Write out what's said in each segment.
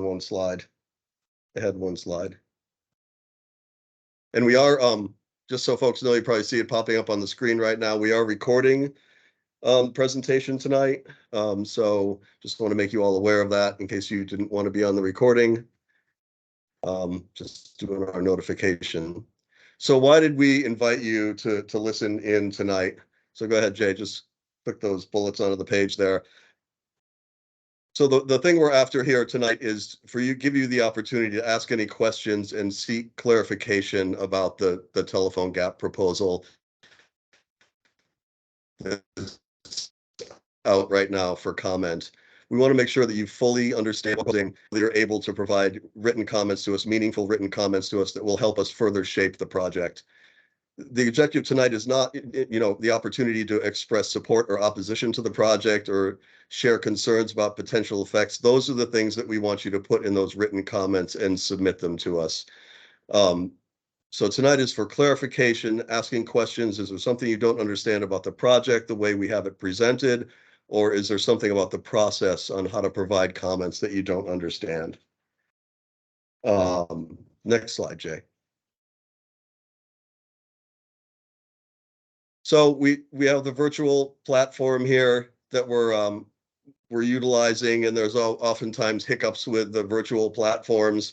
one slide. I had one slide. And we are, just so folks know, you probably see it popping up on the screen right now. We are recording presentation tonight. So just want to make you all aware of that in case you didn't want to be on the recording. Just doing our notification. So why did we invite you to listen in tonight? So go ahead, Jay, just click those bullets onto the page there. So the thing we're after here tonight is for you, give you the opportunity to ask any questions and seek clarification about the telephone gap proposal that's out right now for comment. We want to make sure that you fully understand that you're able to provide written comments to us, meaningful written comments to us that will help us further shape the project. The objective tonight is not, the opportunity to express support or opposition to the project or share concerns about potential effects. Those are the things that we want you to put in those written comments and submit them to us. So tonight is for clarification, asking questions. Is there something you don't understand about the project, the way we have it presented? Or is there something about the process on how to provide comments that you don't understand? Next slide, Jay. So we have the virtual platform here that we're utilizing, and there's oftentimes hiccups with the virtual platforms.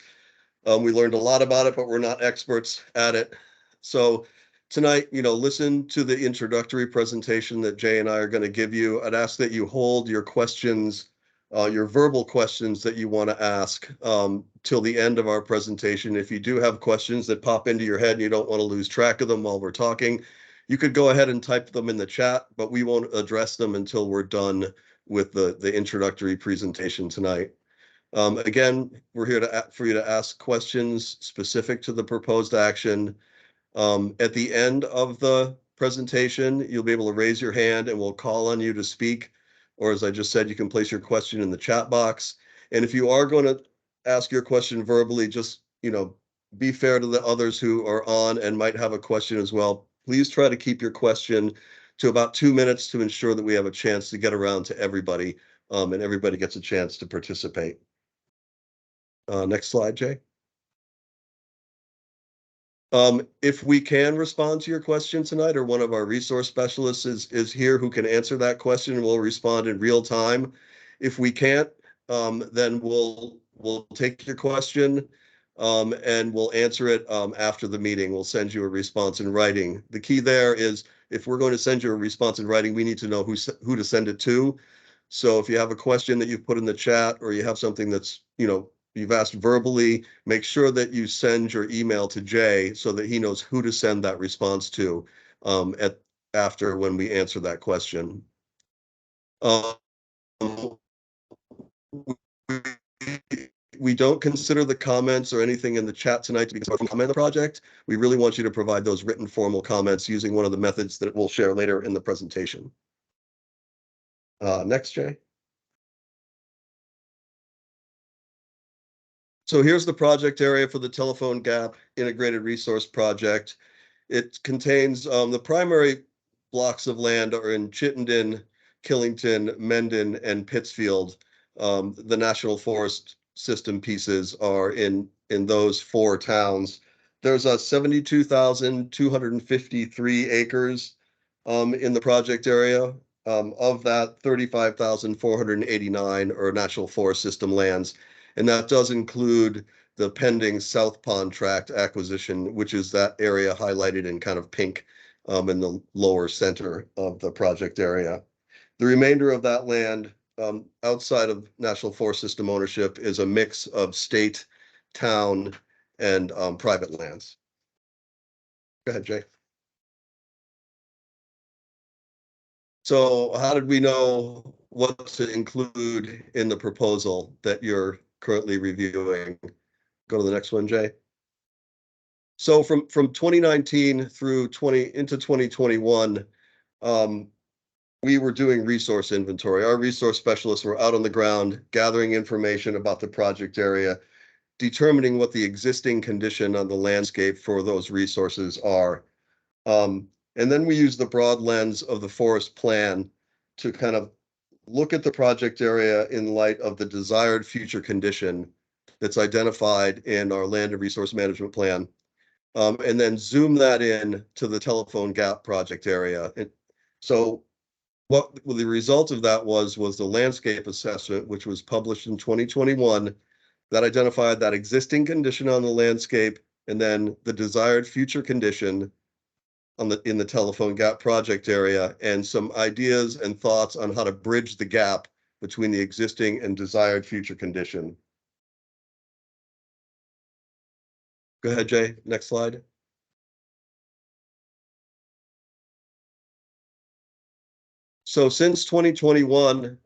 We learned a lot about it, but we're not experts at it. So tonight, listen to the introductory presentation that Jay and I are going to give you. I'd ask that you hold your questions, your verbal questions that you want to ask till the end of our presentation. If you do have questions that pop into your head and you don't want to lose track of them while we're talking, you could go ahead and type them in the chat, but we won't address them until we're done with the introductory presentation tonight. Again, we're here for you to ask questions specific to the proposed action. At the end of the presentation, you'll be able to raise your hand and we'll call on you to speak. Or as I just said, you can place your question in the chat box. And if you are going to ask your question verbally, just, be fair to the others who are on and might have a question as well. Please try to keep your question to about 2 minutes to ensure that we have a chance to get around to everybody and everybody gets a chance to participate. Next slide, Jay. If we can respond to your question tonight, or one of our resource specialists is here who can answer that question, and we'll respond in real time. If we can't, then we'll take your question and we'll answer it after the meeting. We'll send you a response in writing. The key there is if we're going to send you a response in writing, we need to know who to send it to. So if you have a question that you've put in the chat, or you have something that's, you've asked verbally, make sure that you send your email to Jay so that he knows who to send that response to after when we answer that question. We don't consider the comments or anything in the chat tonight to be comment on the project. We really want you to provide those written formal comments using one of the methods that we'll share later in the presentation. Next, Jay. So here's the project area for the Telephone Gap Integrated Resource Project. It contains the primary blocks of land are in Chittenden, Killington, Mendon, and Pittsfield. The National Forest System pieces are in those 4 towns. There's 72,253 acres in the project area. Of that, 35,489 are National Forest System lands. And that does include the pending South Pond Tract acquisition, which is that area highlighted in kind of pink in the lower center of the project area. The remainder of that land outside of National Forest System ownership is a mix of state, town, and private lands. Go ahead, Jay. So how did we know what to include in the proposal that you're currently reviewing? Go to the next one, Jay. So from 2019 through into 2021, we were doing resource inventory. Our resource specialists were out on the ground gathering information about the project area, determining what the existing condition on the landscape for those resources are. And then we use the broad lens of the forest plan to kind of look at the project area in light of the desired future condition that's identified in our land and resource management plan. And then zoom that in to the telephone gap project area. And so what the result of that was the landscape assessment, which was published in 2021, that identified that existing condition on the landscape and then the desired future condition in the telephone gap project area, and some ideas and thoughts on how to bridge the gap between the existing and desired future condition. Go ahead, Jay. Next slide. So since 2021,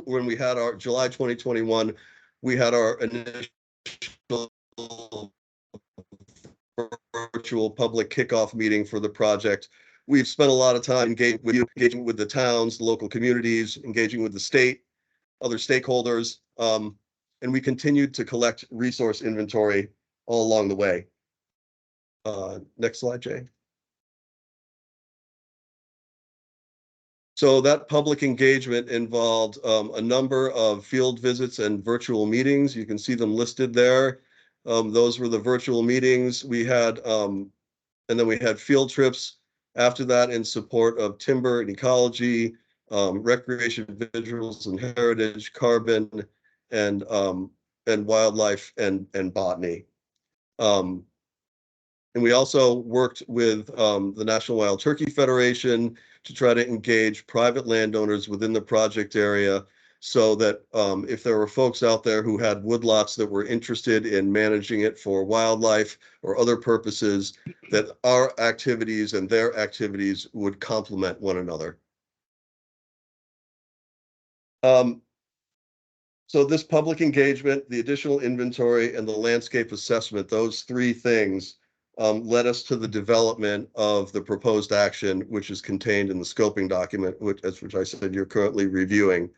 when we had our July 2021, we had our initial virtual public kickoff meeting for the project. We've spent a lot of time engaging with the towns, the local communities, engaging with the state, other stakeholders, and we continued to collect resource inventory all along the way. Next slide, Jay. So that public engagement involved a number of field visits and virtual meetings. You can see them listed there. Those were the virtual meetings we had, and then we had field trips after that in support of timber and ecology, recreation, visuals and heritage, carbon, and wildlife and botany. And we also worked with the National Wild Turkey Federation to try to engage private landowners within the project area, so that if there were folks out there who had woodlots that were interested in managing it for wildlife or other purposes, that our activities and their activities would complement one another. So this public engagement, the additional inventory, and the landscape assessment, those three things led us to the development of the proposed action, which is contained in the scoping document, which I said you're currently reviewing.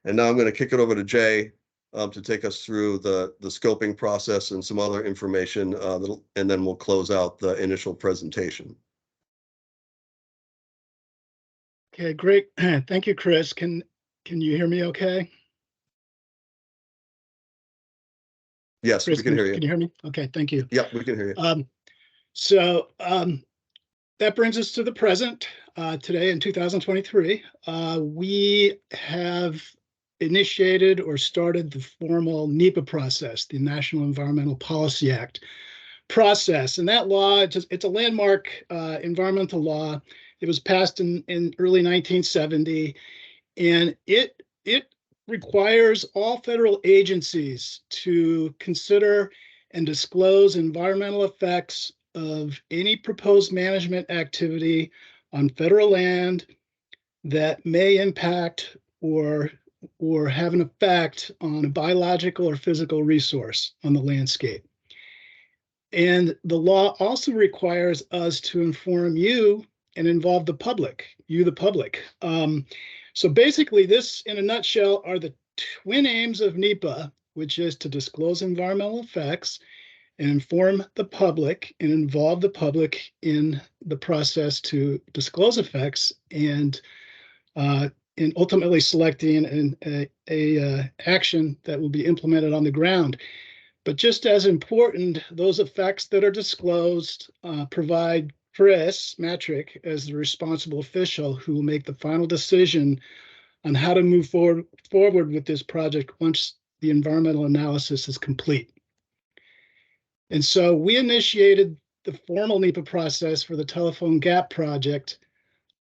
And now I'm going to kick it over to Jay to take us through the scoping process and some other information, and then we'll close out the initial presentation. Okay, great. Thank you, Chris. Can you hear me okay? Yes, Chris, we can hear you. Can you hear me? Okay, thank you. Yeah, we can hear you. So that brings us to the present, today in 2023. We have initiated or started the formal NEPA process, the National Environmental Policy Act process. And that law, it's a landmark environmental law. It was passed in early 1970, and it requires all federal agencies to consider and disclose environmental effects of any proposed management activity on federal land that may impact or have an effect on a biological or physical resource on the landscape. And the law also requires us to inform you and involve the public, the public. So basically, this, in a nutshell, are the twin aims of NEPA, which is to disclose environmental effects and inform the public and involve the public in the process to disclose effects, and ultimately selecting an action that will be implemented on the ground. But just as important, those effects that are disclosed provide Chris Matrick as the responsible official who will make the final decision on how to move forward with this project once the environmental analysis is complete. And so we initiated the formal NEPA process for the Telephone Gap project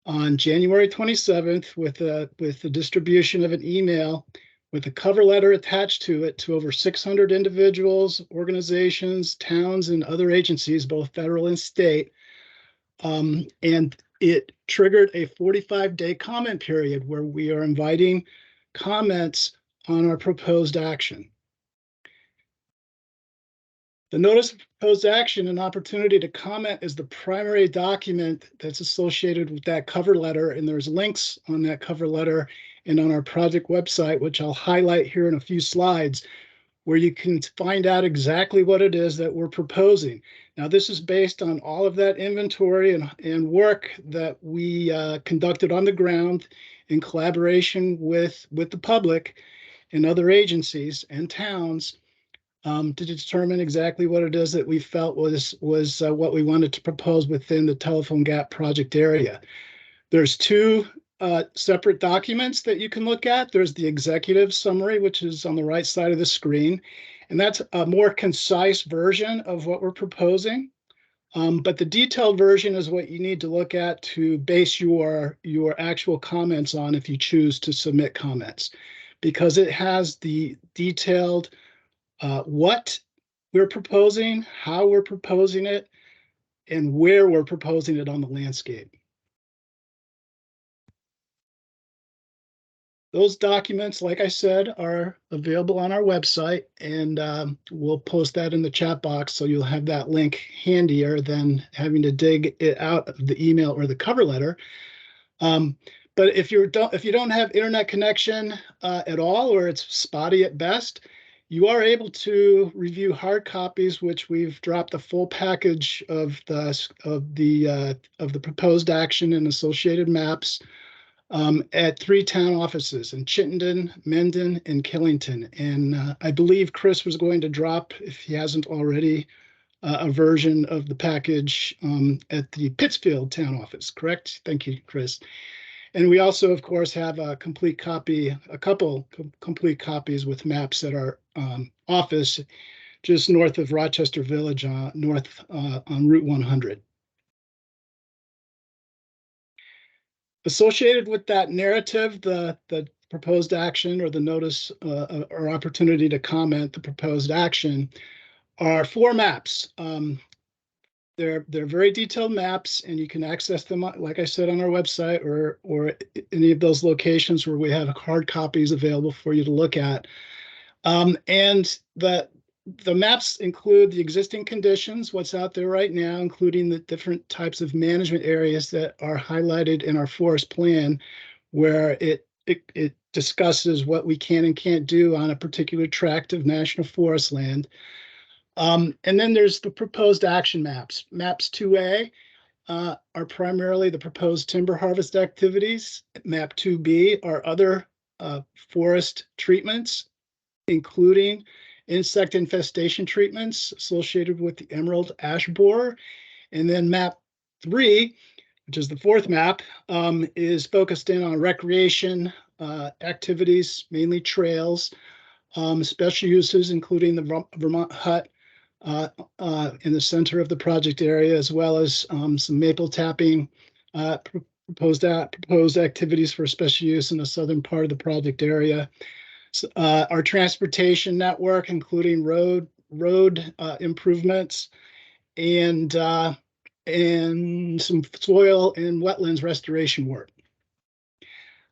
on January 27th with the distribution of an email with a cover letter attached to it to over 600 individuals, organizations, towns, and other agencies, both federal and state. And it triggered a 45-day comment period where we are inviting comments on our proposed action. The notice of proposed action and opportunity to comment is the primary document that's associated with that cover letter, and there's links on that cover letter and on our project website, which I'll highlight here in a few slides, where you can find out exactly what it is that we're proposing. Now, this is based on all of that inventory and work that we conducted on the ground in collaboration with the public and other agencies and towns to determine exactly what it is that we felt was what we wanted to propose within the telephone gap project area. There's two separate documents that you can look at. There's the executive summary, which is on the right side of the screen, and that's a more concise version of what we're proposing. But the detailed version is what you need to look at to base your actual comments on if you choose to submit comments, because it has the detailed what we're proposing, how we're proposing it, and where we're proposing it on the landscape. Those documents, like I said, are available on our website, and we'll post that in the chat box, so you'll have that link handier than having to dig it out of the email or the cover letter. But if you don't have internet connection at all, or it's spotty at best, you are able to review hard copies, which we've dropped the full package of the proposed action and associated maps at 3 town offices in Chittenden, Mendon, and Killington. And I believe Chris was going to drop, if he hasn't already, a version of the package at the Pittsfield town office, correct? Thank you, Chris. And we also, of course, have a couple complete copies with maps at our office just north of Rochester Village, north on Route 100. Associated with that narrative, the proposed action or the notice or opportunity to comment the proposed action are 4 maps. They're very detailed maps, and you can access them, like I said, on our website or any of those locations where we have hard copies available for you to look at. And the maps include the existing conditions, what's out there right now, including the different types of management areas that are highlighted in our forest plan, where it discusses what we can and can't do on a particular tract of national forest land. And then there's the proposed action maps. Maps 2A are primarily the proposed timber harvest activities. Map 2B are other forest treatments, including insect infestation treatments associated with the emerald ash borer. And then map 3, which is the 4th map, is focused in on recreation activities, mainly trails, special uses, including the Vermont hut in the center of the project area, as well as some maple tapping proposed activities for special use in the southern part of the project area. Our transportation network, including road improvements and some soil and wetlands restoration work.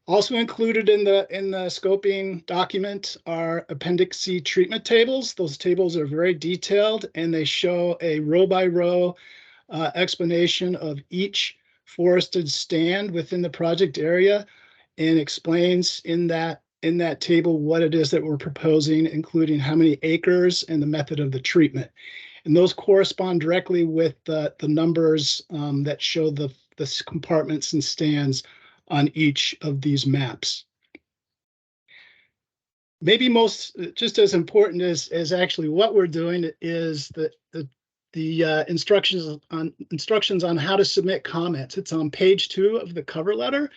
Also included in the scoping document are Appendix C treatment tables. Those tables are very detailed, and they show a row by row explanation of each forested stand within the project area, and explains in that table what it is that we're proposing, including how many acres and the method of the treatment. And those correspond directly with the numbers that show the compartments and stands on each of these maps. Maybe just as important as actually what we're doing is the instructions on how to submit comments. It's on page 2 of the cover letter.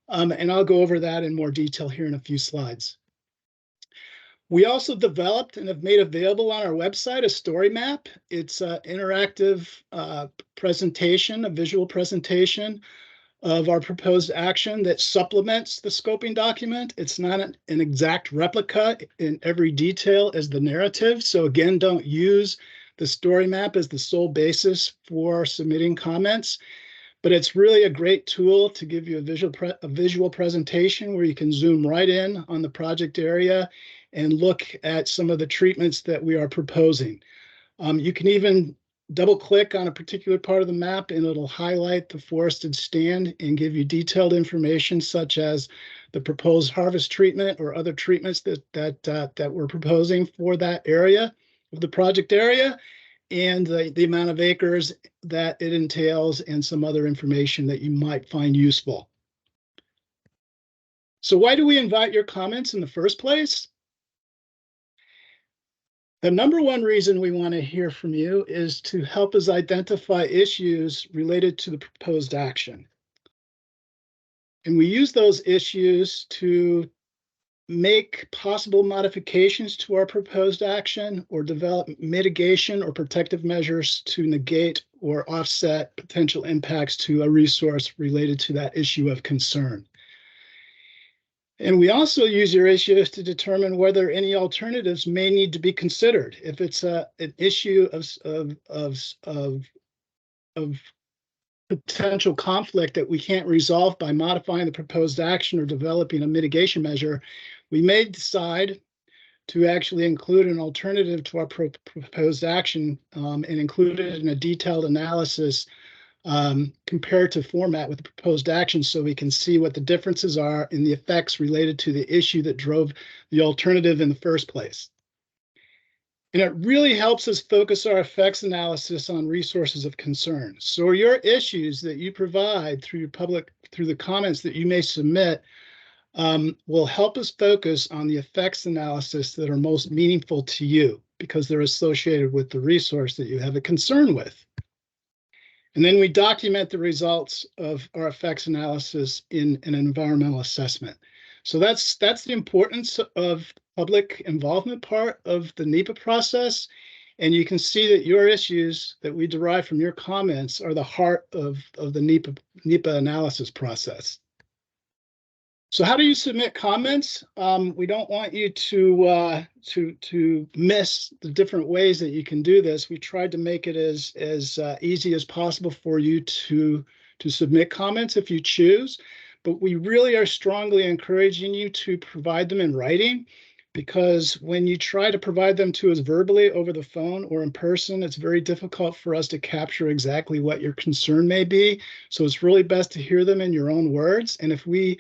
And I'll go over that in more detail here in a few slides. We also developed and have made available on our website a story map. It's an interactive presentation, a visual presentation of our proposed action that supplements the scoping document. It's not an exact replica in every detail as the narrative. So again, don't use the story map as the sole basis for submitting comments. But it's really a great tool to give you a visual presentation where you can zoom right in on the project area and look at some of the treatments that we are proposing. You can even double click on a particular part of the map and it'll highlight the forested stand and give you detailed information such as the proposed harvest treatment or other treatments that we're proposing for that area of the project area, and the amount of acres that it entails, and some other information that you might find useful. So why do we invite your comments in the first place? The number one reason we want to hear from you is to help us identify issues related to the proposed action. And we use those issues to make possible modifications to our proposed action or develop mitigation or protective measures to negate or offset potential impacts to a resource related to that issue of concern. And we also use your issues to determine whether any alternatives may need to be considered. If it's an issue of potential conflict that we can't resolve by modifying the proposed action or developing a mitigation measure, we may decide to actually include an alternative to our proposed action and include it in a detailed analysis comparative format with the proposed action so we can see what the differences are in the effects related to the issue that drove the alternative in the first place. And it really helps us focus our effects analysis on resources of concern. So your issues that you provide through the comments that you may submit will help us focus on the effects analysis that are most meaningful to you because they're associated with the resource that you have a concern with. And then we document the results of our effects analysis in an environmental assessment. So that's the importance of public involvement part of the NEPA process. And you can see that your issues that we derive from your comments are the heart of the NEPA analysis process. So how do you submit comments? We don't want you to miss the different ways that you can do this. We tried to make it as easy as possible for you to submit comments if you choose, but we really are strongly encouraging you to provide them in writing because when you try to provide them to us verbally over the phone or in person, it's very difficult for us to capture exactly what your concern may be. So it's really best to hear them in your own words. And if we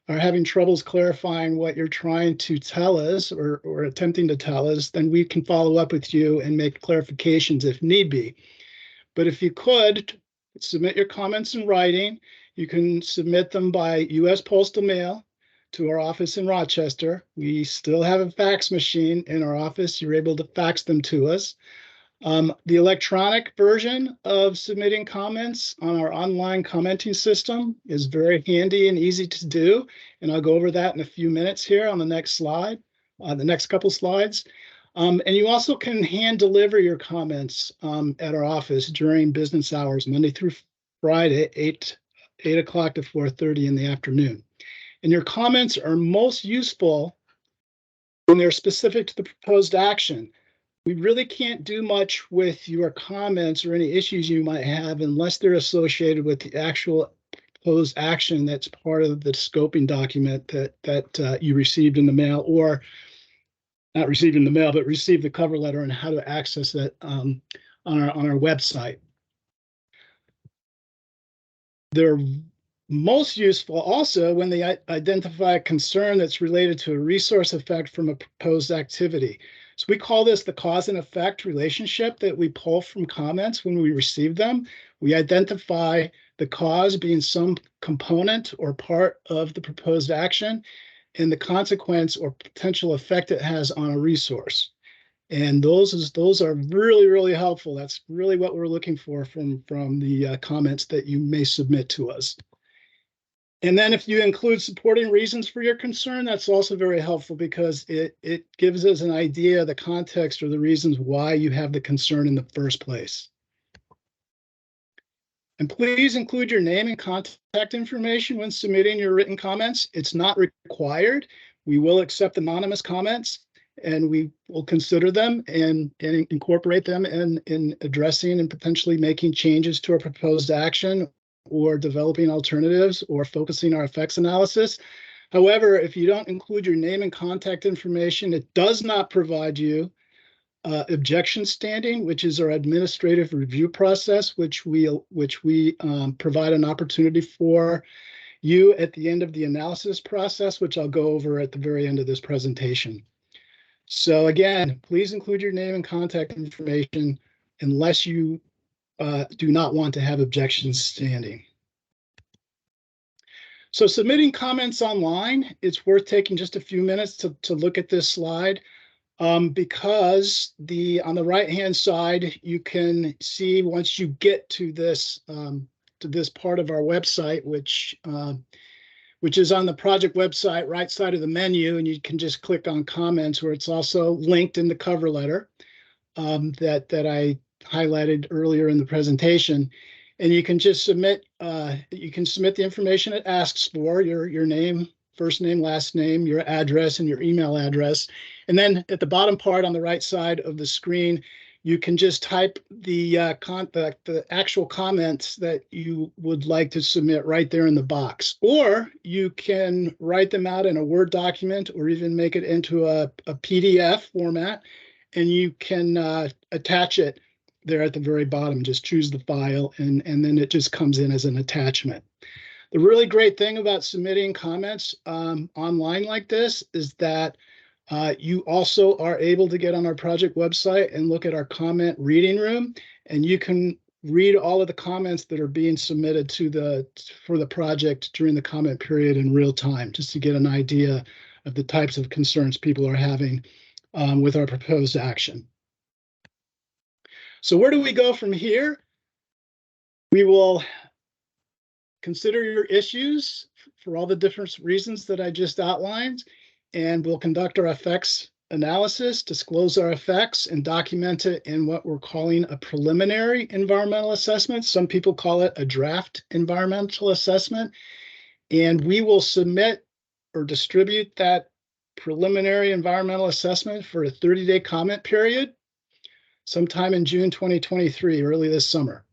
are having troubles clarifying what you're trying to tell us or attempting to tell us, then we can follow up with you and make clarifications if need be. But if you could submit your comments in writing, you can submit them by U.S. Postal Mail to our office in Rochester. We still have a fax machine in our office. You're able to fax them to us. The electronic version of submitting comments on our online commenting system is very handy and easy to do. And I'll go over that in a few minutes here on the next slide, the next couple slides. And you also can hand deliver your comments at our office during business hours, Monday through Friday, 8 o'clock to 4:30 in the afternoon. And your comments are most useful when they're specific to the proposed action. We really can't do much with your comments or any issues you might have unless they're associated with the actual proposed action that's part of the scoping document that you received in the mail, or not received in the mail, but received the cover letter and how to access it on our website. They're most useful also when they identify a concern that's related to a resource effect from a proposed activity. So we call this the cause and effect relationship that we pull from comments when we receive them. We identify the cause being some component or part of the proposed action and the consequence or potential effect it has on a resource. And those are really, really helpful. That's really what we're looking for from the comments that you may submit to us. And then if you include supporting reasons for your concern, that's also very helpful because it gives us an idea of the context or the reasons why you have the concern in the first place. And please include your name and contact information when submitting your written comments. It's not required. We will accept anonymous comments and we will consider them and incorporate them in addressing and potentially making changes to our proposed action or developing alternatives or focusing our effects analysis. However, if you don't include your name and contact information, it does not provide you objection standing, which is our administrative review process, which we provide an opportunity for you at the end of the analysis process, which I'll go over at the very end of this presentation. So again, please include your name and contact information unless you do not want to have objections standing. So submitting comments online, it's worth taking just a few minutes to look at this slide. because on the right-hand side, you can see once you get to this part of our website, which is on the project website, right side of the menu, and you can just click on comments, where it's also linked in the cover letter that I highlighted earlier in the presentation. And you can just submit the information it asks for, your name, first name, last name, your address, and your email address. And then at the bottom part on the right side of the screen, you can just type the actual comments that you would like to submit right there in the box. Or you can write them out in a Word document, or even make it into a PDF format, and you can attach it there at the very bottom. Just choose the file, and then it just comes in as an attachment. The really great thing about submitting comments online like this is that you also are able to get on our project website and look at our comment reading room, and you can read all of the comments that are being submitted for the project during the comment period in real time, just to get an idea of the types of concerns people are having with our proposed action. So where do we go from here? We will consider your issues for all the different reasons that I just outlined, and we'll conduct our effects analysis, disclose our effects, and document it in what we're calling a preliminary environmental assessment. Some people call it a draft environmental assessment. And we will submit or distribute that preliminary environmental assessment for a 30-day comment period sometime in June 2023, early this summer.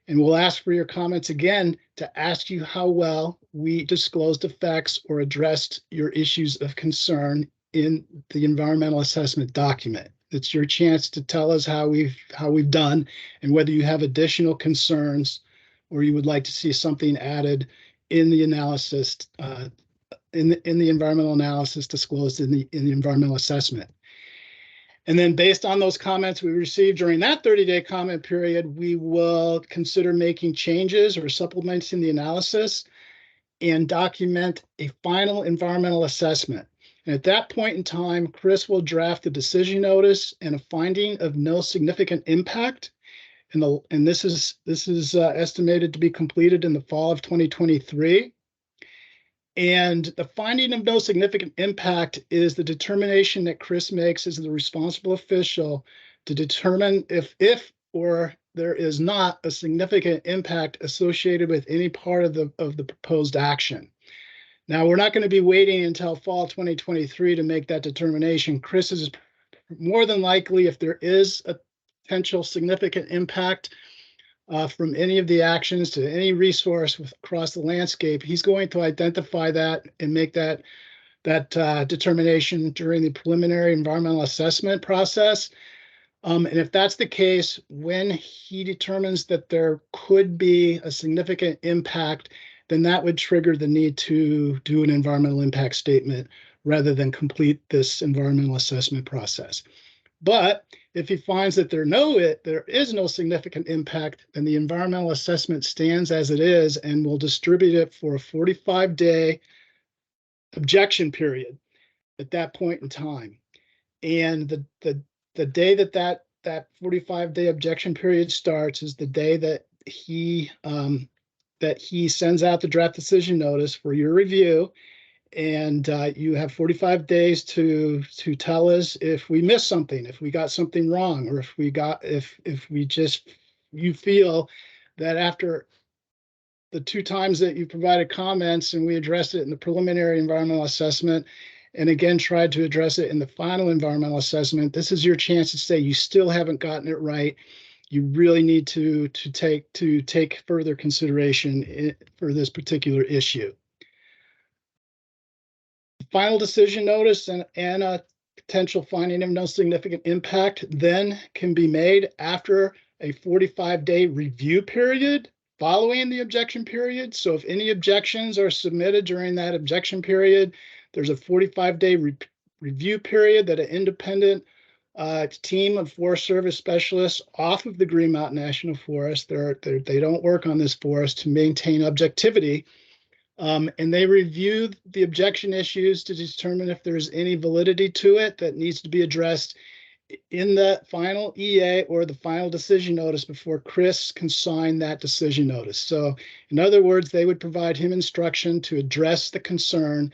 And we'll ask for your comments again to ask you how well we disclosed effects or addressed your issues of concern in the environmental assessment document. It's your chance to tell us how we've done, and whether you have additional concerns or you would like to see something added in the analysis, in the environmental analysis disclosed in the environmental assessment. And then based on those comments we received during that 30-day comment period, we will consider making changes or supplementing the analysis and document a final environmental assessment. And at that point in time, Chris will draft a decision notice and a finding of no significant impact. And this is estimated to be completed in the fall of 2023. And the finding of no significant impact is the determination that Chris makes as the responsible official to determine if or there is not a significant impact associated with any part of the proposed action. Now, we're not going to be waiting until fall 2023 to make that determination. Chris is more than likely, if there is a potential significant impact from any of the actions to any resource across the landscape, he's going to identify that and make that determination during the preliminary environmental assessment process. And if that's the case, when he determines that there could be a significant impact, then that would trigger the need to do an environmental impact statement rather than complete this environmental assessment process. But if he finds that there is no significant impact, then the environmental assessment stands as it is, and we'll distribute it for a 45-day objection period at that point in time. And the day that 45-day objection period starts is the day that he sends out the draft decision notice for your review. And you have 45 days to tell us if we missed something, if we got something wrong, or if you feel that after the 2 times that you provided comments and we addressed it in the preliminary environmental assessment, and again tried to address it in the final environmental assessment, this is your chance to say you still haven't gotten it right. You really need to take further consideration for this particular issue. Final decision notice and a potential finding of no significant impact then can be made after a 45-day review period following the objection period. So if any objections are submitted during that objection period, there's a 45-day review period that an independent team of Forest Service specialists off of the Green Mountain National Forest, they don't work on this forest, to maintain objectivity And they reviewed the objection issues to determine if there's any validity to it that needs to be addressed in the final EA or the final decision notice before Chris can sign that decision notice. So in other words, they would provide him instruction to address the concern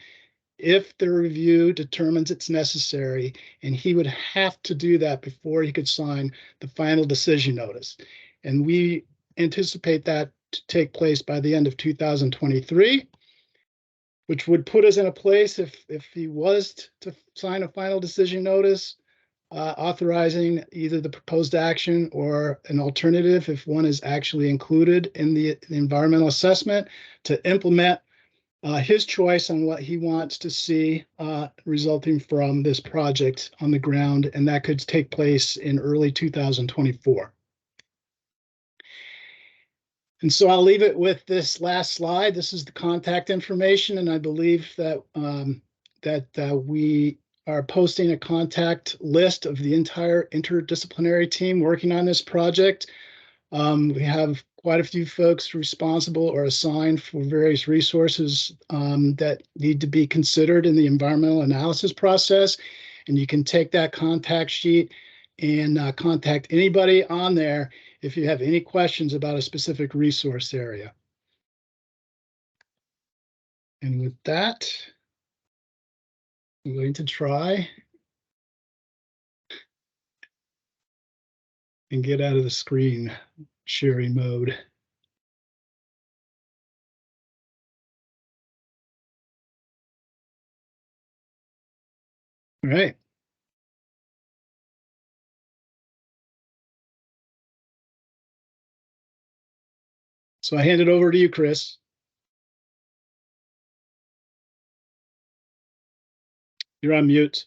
if the review determines it's necessary, and he would have to do that before he could sign the final decision notice. And we anticipate that to take place by the end of 2023, which would put us in a place if he was to sign a final decision notice, authorizing either the proposed action or an alternative, if one is actually included in the environmental assessment, to implement his choice on what he wants to see resulting from this project on the ground, and that could take place in early 2024. And so I'll leave it with this last slide. This is the contact information, and I believe that we are posting a contact list of the entire interdisciplinary team working on this project. We have quite a few folks responsible or assigned for various resources that need to be considered in the environmental analysis process. And you can take that contact sheet and contact anybody on there if you have any questions about a specific resource area. And with that, I'm going to try and get out of the screen sharing mode. All right. So I hand it over to you, Chris. You're on mute.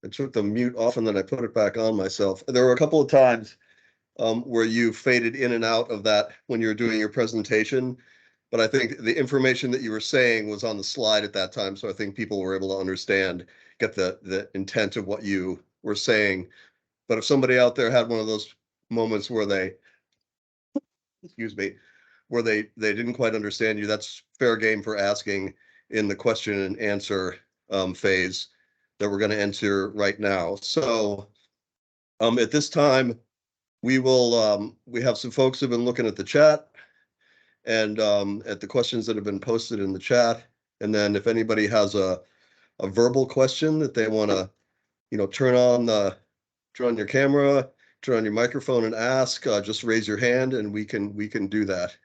I took the mute off and then I put it back on myself. There were a couple of times where you faded in and out of that when you were doing your presentation. But I think the information that you were saying was on the slide at that time. So I think people were able to understand, get the intent of what you were saying. But if somebody out there had one of those moments where they, excuse me, where they didn't quite understand you, that's fair game for asking in the question and answer phase that we're going to enter right now. So at this time, we will we have some folks who've been looking at the chat and at the questions that have been posted in the chat. And then if anybody has a verbal question that they want to, turn on your camera, turn on your microphone and ask, just raise your hand and we can do that.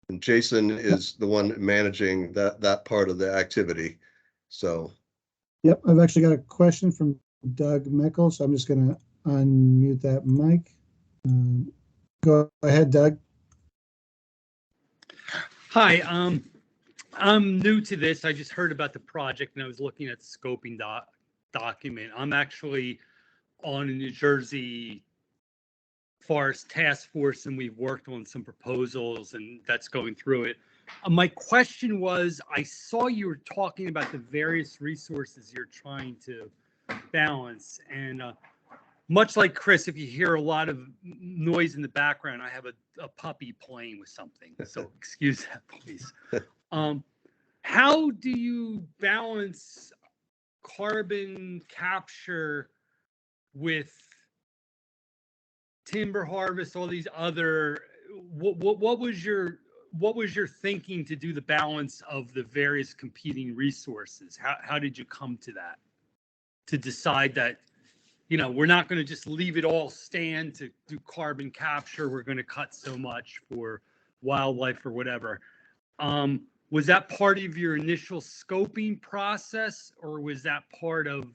And Jason is the one managing that part of the activity. So. Yep, I've actually got a question from Doug Mickle, so I'm just going to unmute that mic. Go ahead, Doug. Hi, I'm new to this. I just heard about the project and I was looking at the scoping document. I'm actually on a New Jersey Forest Task Force and we've worked on some proposals and that's going through it. My question was, I saw you were talking about the various resources you're trying to balance, and much like Chris, if you hear a lot of noise in the background, I have a puppy playing with something, so excuse that, please. How do you balance carbon capture with timber harvest, all these other, what was your thinking to do the balance of the various competing resources? How did you come to that, to decide that, we're not going to just leave it all stand to do carbon capture, we're going to cut so much for wildlife or whatever? Was that part of your initial scoping process, or was that part of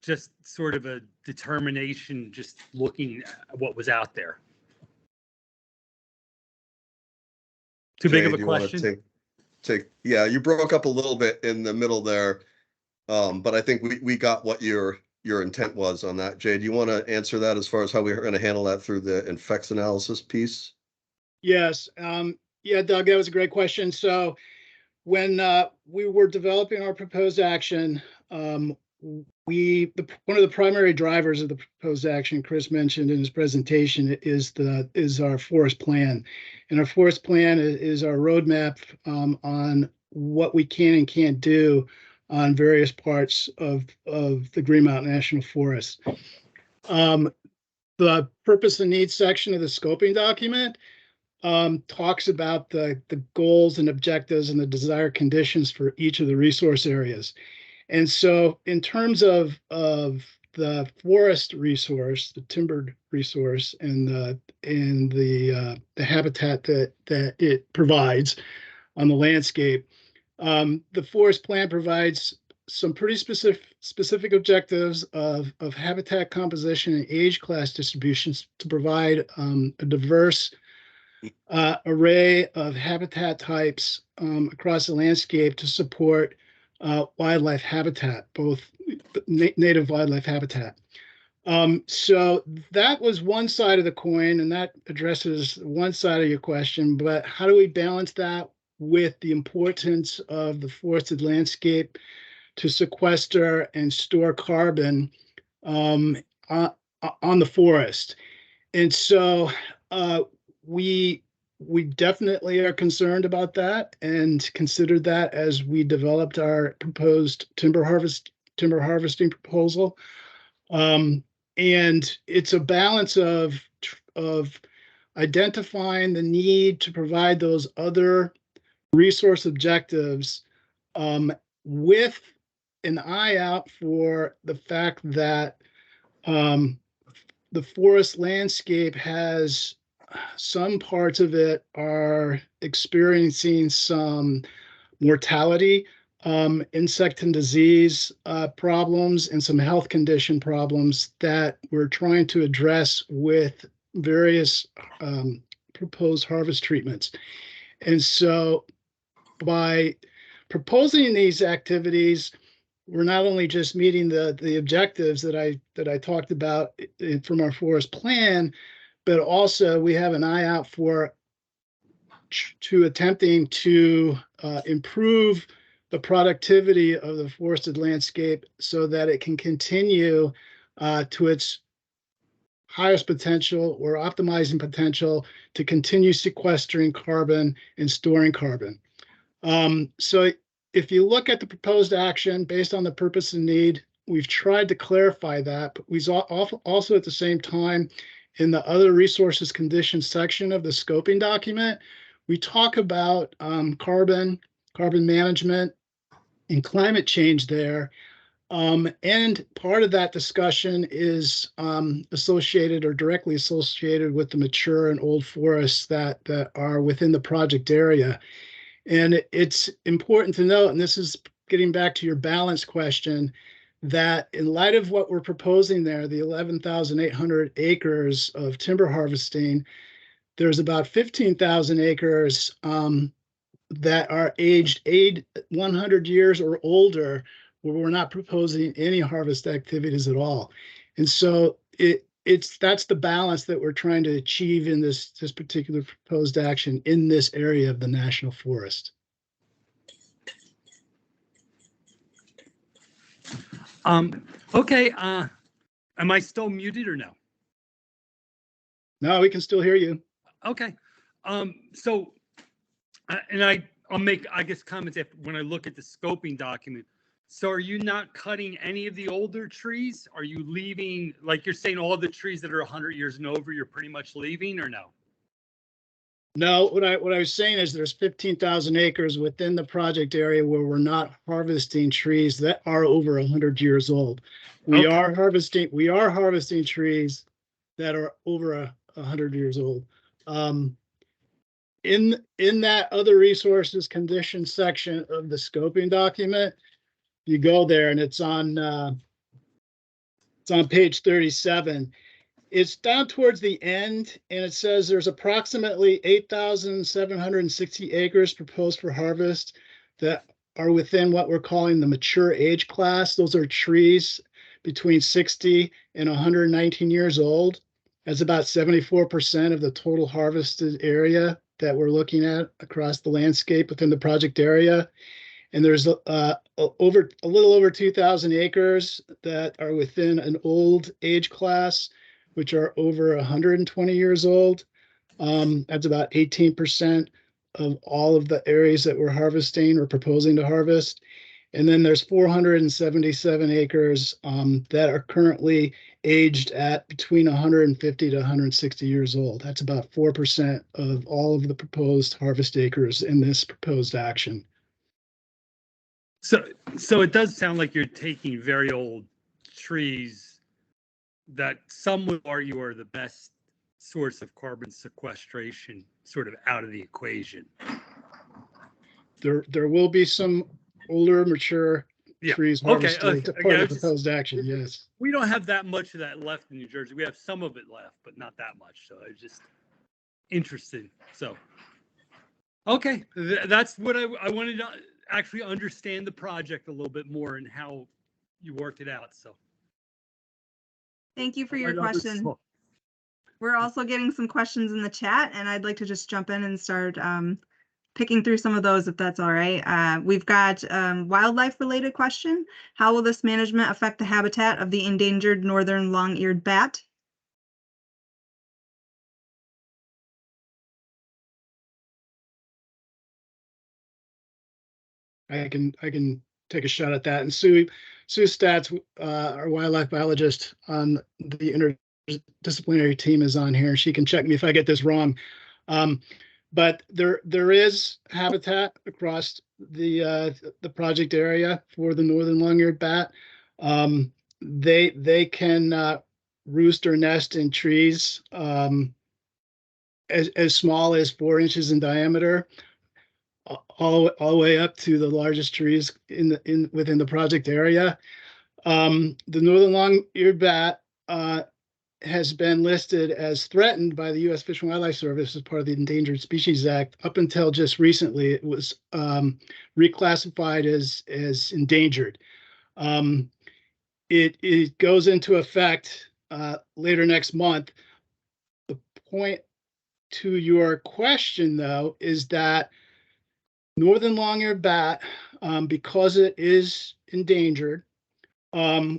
just sort of a determination, just looking at what was out there? Too big of a question? Yeah, you broke up a little bit in the middle there, but I think we got what your intent was on that. Jay, do you want to answer that as far as how we're going to handle that through the effects analysis piece? Yes. Yeah, Doug, that was a great question. So when we were developing our proposed action, one of the primary drivers of the proposed action Chris mentioned in his presentation is our forest plan. And our forest plan is our roadmap on what we can and can't do on various parts of the Green Mountain National Forest. The purpose and needs section of the scoping document talks about the goals and objectives and the desired conditions for each of the resource areas. And so in terms of the forest resource, the timbered resource, and the habitat that it provides on the landscape, the forest plan provides some pretty specific objectives of habitat composition and age class distributions to provide a diverse array of habitat types across the landscape to support wildlife habitat, both native wildlife habitat. So that was one side of the coin, and that addresses one side of your question. But how do we balance that with the importance of the forested landscape to sequester and store carbon on the forest? And so we definitely are concerned about that and considered that as we developed our proposed timber harvesting proposal. And it's a balance of identifying the need to provide those other resource objectives with an eye out for the fact that the forest landscape has some parts of it are experiencing some mortality, insect and disease problems, and some health condition problems that we're trying to address with various proposed harvest treatments. And so by proposing these activities, we're not only just meeting the objectives that I talked about from our forest plan, but also we have an eye out for attempting to improve the productivity of the forested landscape so that it can continue to its highest potential or optimizing potential to continue sequestering carbon and storing carbon. So if you look at the proposed action based on the purpose and need, we've tried to clarify that, but we've also at the same time in the other resources conditions section of the scoping document, we talk about carbon management and climate change there. And part of that discussion is associated or directly associated with the mature and old forests that are within the project area. And it's important to note, and this is getting back to your balance question, that in light of what we're proposing there, the 11,800 acres of timber harvesting, there's about 15,000 acres that are aged 100 years or older, where we're not proposing any harvest activities at all. And so that's the balance that we're trying to achieve in this particular proposed action in this area of the national forest. Okay. Am I still muted or no? No, we can still hear you. Okay. So, and I'll make, I guess, comments when I look at the scoping document. So are you not cutting any of the older trees? Are you leaving, like you're saying, all the trees that are 100 years and over, you're pretty much leaving, or no? No, what I was saying is there's 15,000 acres within the project area where we're not harvesting trees that are over 100 years old. We are harvesting trees that are over 100 years old. In that other resources conditions section of the scoping document, you go there and it's on page 37. It's down towards the end, and it says there's approximately 8,760 acres proposed for harvest that are within what we're calling the mature age class. Those are trees between 60 and 119 years old. That's about 74% of the total harvested area that we're looking at across the landscape within the project area. And there's over a little over 2,000 acres that are within an old age class, which are over 120 years old. That's about 18% of all of the areas that we're harvesting or proposing to harvest. And then there's 477 acres that are currently aged at between 150 to 160 years old. That's about 4% of all of the proposed harvest acres in this proposed action. So it does sound like you're taking very old trees that some would argue are the best source of carbon sequestration sort of out of the equation. There will be some older, mature Yeah. trees Okay, harvested to okay, part I of the was proposed action, yes. We don't have that much of that left in New Jersey. We have some of it left, but not that much. So I was just interested. So, okay, that's what I wanted to actually understand the project a little bit more and how you worked it out. So Thank you for your I know this- question. We're also getting some questions in the chat, and I'd like to just jump in and start picking through some of those, if that's all right. We've got wildlife-related question. How will this management affect the habitat of the endangered northern long-eared bat? I can take a shot at that. And Sue Stats, our wildlife biologist on the interdisciplinary team, is on here. She can check me if I get this wrong. But there is habitat across the project area for the northern long-eared bat. They can roost or nest in trees as small as 4 inches in diameter, all the way up to the largest trees within the project area. The northern long-eared bat has been listed as threatened by the U.S. Fish and Wildlife Service as part of the Endangered Species Act. Up until just recently, it was reclassified as endangered. It goes into effect later next month. The point to your question, though, is that northern long-eared bat, because it is endangered,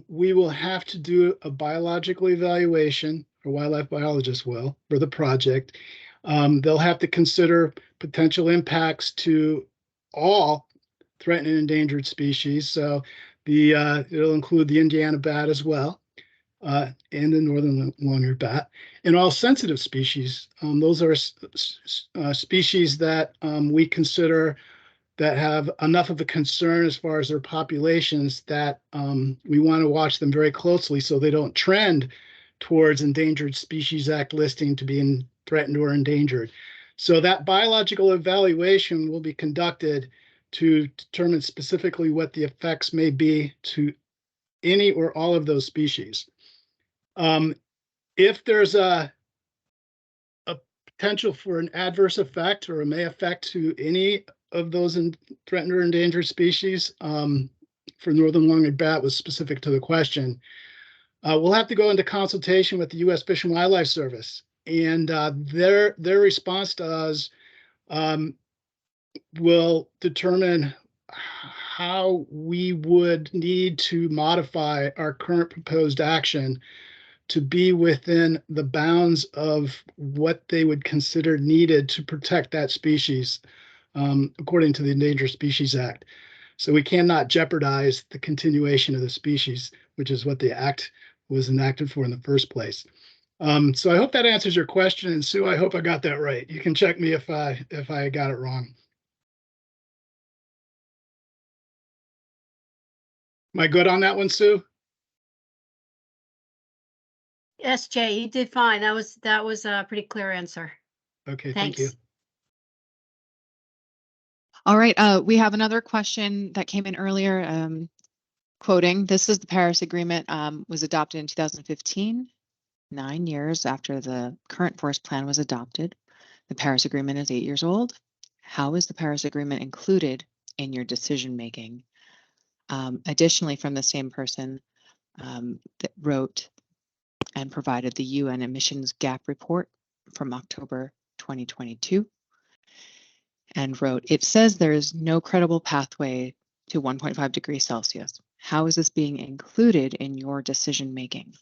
we will have to do a biological evaluation, or wildlife biologists will, for the project. They'll have to consider potential impacts to all threatened and endangered species. So it'll include the Indiana bat as well, and the northern long-eared bat, and all sensitive species. Those are species that we consider that have enough of a concern as far as their populations that we want to watch them very closely so they don't trend towards Endangered Species Act listing to being threatened or endangered. So that biological evaluation will be conducted to determine specifically what the effects may be to any or all of those species. If there's a potential for an adverse effect or a may effect to any of those threatened or endangered species, for northern long-eared bat was specific to the question, we'll have to go into consultation with the U.S. Fish and Wildlife Service, and their response to us will determine how we would need to modify our current proposed action to be within the bounds of what they would consider needed to protect that species, according to the Endangered Species Act. So we cannot jeopardize the continuation of the species, which is what the act was enacted for in the first place. So I hope that answers your question. And Sue, I hope I got that right. You can check me if I got it wrong. Am I good on that one, Sue? Yes, Jay, you did fine. That was a pretty clear answer. Okay, thank you. Thanks. All right, we have another question that came in earlier, quoting, this is the Paris Agreement, was adopted in 2015, 9 years after the current forest plan was adopted. The Paris Agreement is 8 years old. How is the Paris Agreement included in your decision making? Additionally, from the same person that wrote and provided the UN emissions gap report from October 2022, and wrote, it says there is no credible pathway to 1.5 degrees Celsius. How is this being included in your decision making?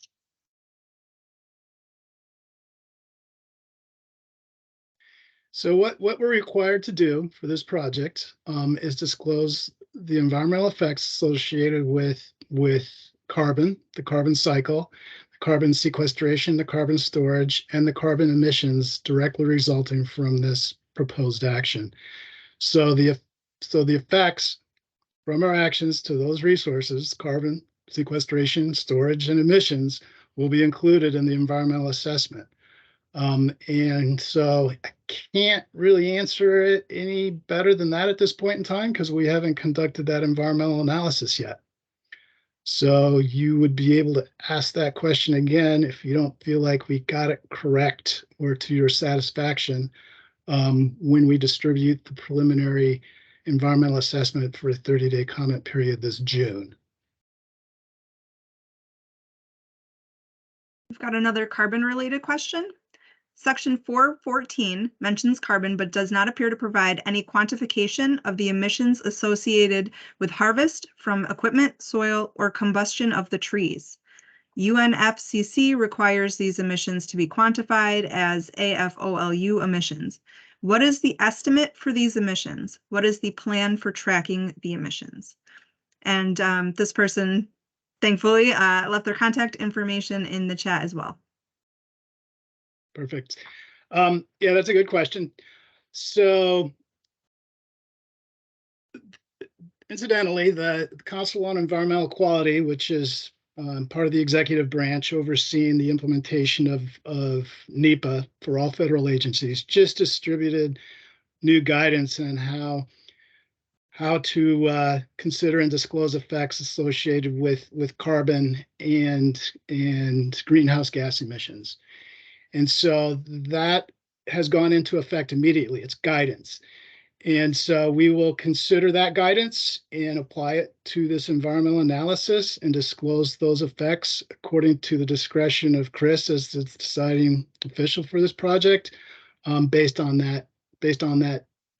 So what we're required to do for this project is disclose the environmental effects associated with carbon, the carbon cycle, the carbon sequestration, the carbon storage, and the carbon emissions directly resulting from this proposed action. So the effects from our actions to those resources, carbon sequestration, storage, and emissions, will be included in the environmental assessment. And so I can't really answer it any better than that at this point in time because we haven't conducted that environmental analysis yet. So you would be able to ask that question again if you don't feel like we got it correct or to your satisfaction when we distribute the preliminary environmental assessment for a 30-day comment period this June. We've got another carbon-related question. Section 414 mentions carbon but does not appear to provide any quantification of the emissions associated with harvest from equipment, soil, or combustion of the trees. UNFCCC requires these emissions to be quantified as AFOLU emissions. What is the estimate for these emissions? What is the plan for tracking the emissions? And this person, thankfully, left their contact information in the chat as well. Perfect. Yeah, that's a good question. So incidentally, the Council on Environmental Quality, which is part of the executive branch overseeing the implementation of NEPA for all federal agencies, just distributed new guidance on how to consider and disclose effects associated with carbon and greenhouse gas emissions. And so that has gone into effect immediately. It's guidance. And so we will consider that guidance and apply it to this environmental analysis and disclose those effects according to the discretion of Chris as the deciding official for this project, based on that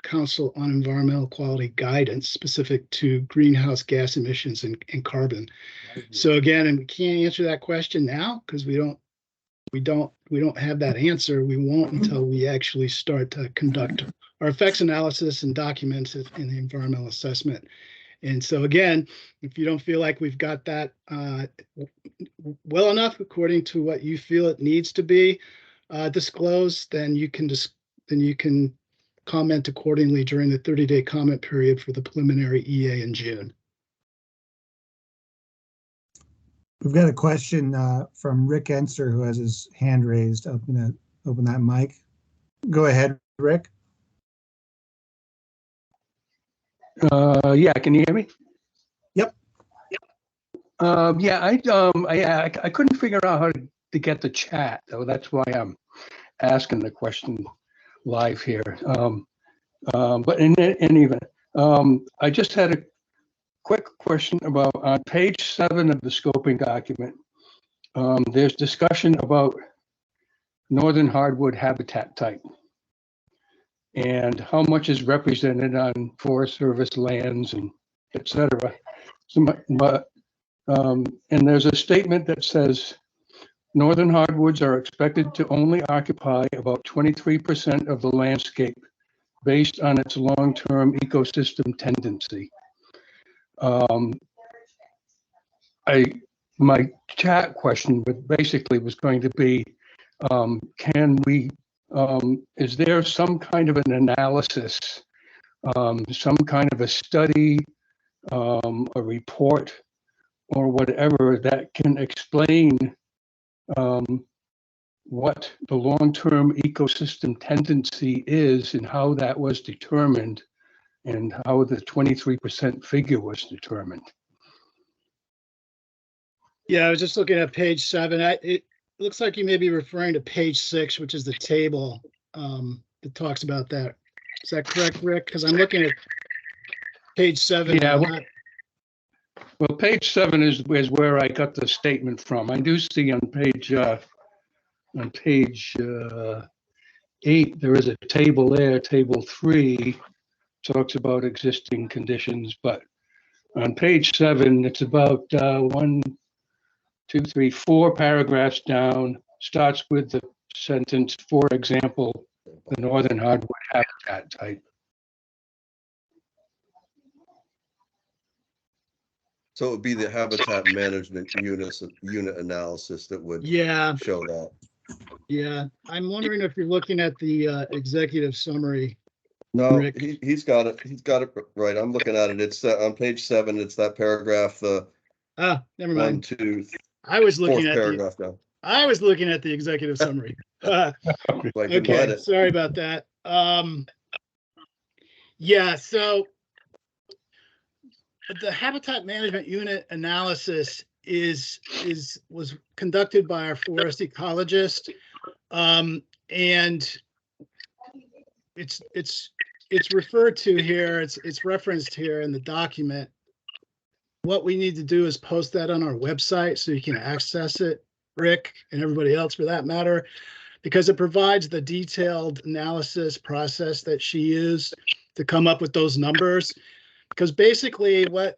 Council on Environmental Quality guidance specific to greenhouse gas emissions and carbon. So again, and we can't answer that question now because we don't have that answer. We won't until we actually start to conduct our effects analysis and document it in the environmental assessment. And so again, if you don't feel like we've got that well enough according to what you feel it needs to be disclosed, then you can comment accordingly during the 30-day comment period for the preliminary EA in June. We've got a question from Rick Enser, who has his hand raised. Open that mic. Go ahead, Rick. Yeah, can you hear me? Yep. Yeah, I couldn't figure out how to get the chat, though. That's why I'm asking the question live here. But in any event, I just had a quick question about on page 7 of the scoping document. There's discussion about northern hardwood habitat type and how much is represented on Forest Service lands and et cetera. So and there's a statement that says northern hardwoods are expected to only occupy about 23% of the landscape based on its long-term ecosystem tendency. My chat question basically was going to be, is there some kind of an analysis, some kind of a study, a report, or whatever that can explain what the long-term ecosystem tendency is and how that was determined and how the 23% figure was determined? Yeah, I was just looking at page 7. It looks like you may be referring to page 6, which is the table that talks about that. Is that correct, Rick? Because I'm looking at page 7. Yeah. Well, page 7 is where I got the statement from. I do see on page 8 there is a table there. Table 3 talks about existing conditions, but on page 7, it's about 1, 2, 3, 4 paragraphs down, starts with the sentence, for example, the northern hardwood habitat type. So it would be the habitat management unit analysis that would Yeah, show that. yeah. I'm wondering if you're looking at the executive summary. No, Rick. he's got it. He's got it right. I'm looking at it. It's on page 7. It's that paragraph, the Never 1, mind. 2, I was 4th looking at the paragraph down. executive summary. Like, Okay, invite it. sorry about that. Yeah, so the habitat management unit analysis was conducted by our forest ecologist. And it's referred to here, it's referenced here in the document. What we need to do is post that on our website so you can access it, Rick, and everybody else for that matter, because it provides the detailed analysis process that she used to come up with those numbers. Because basically what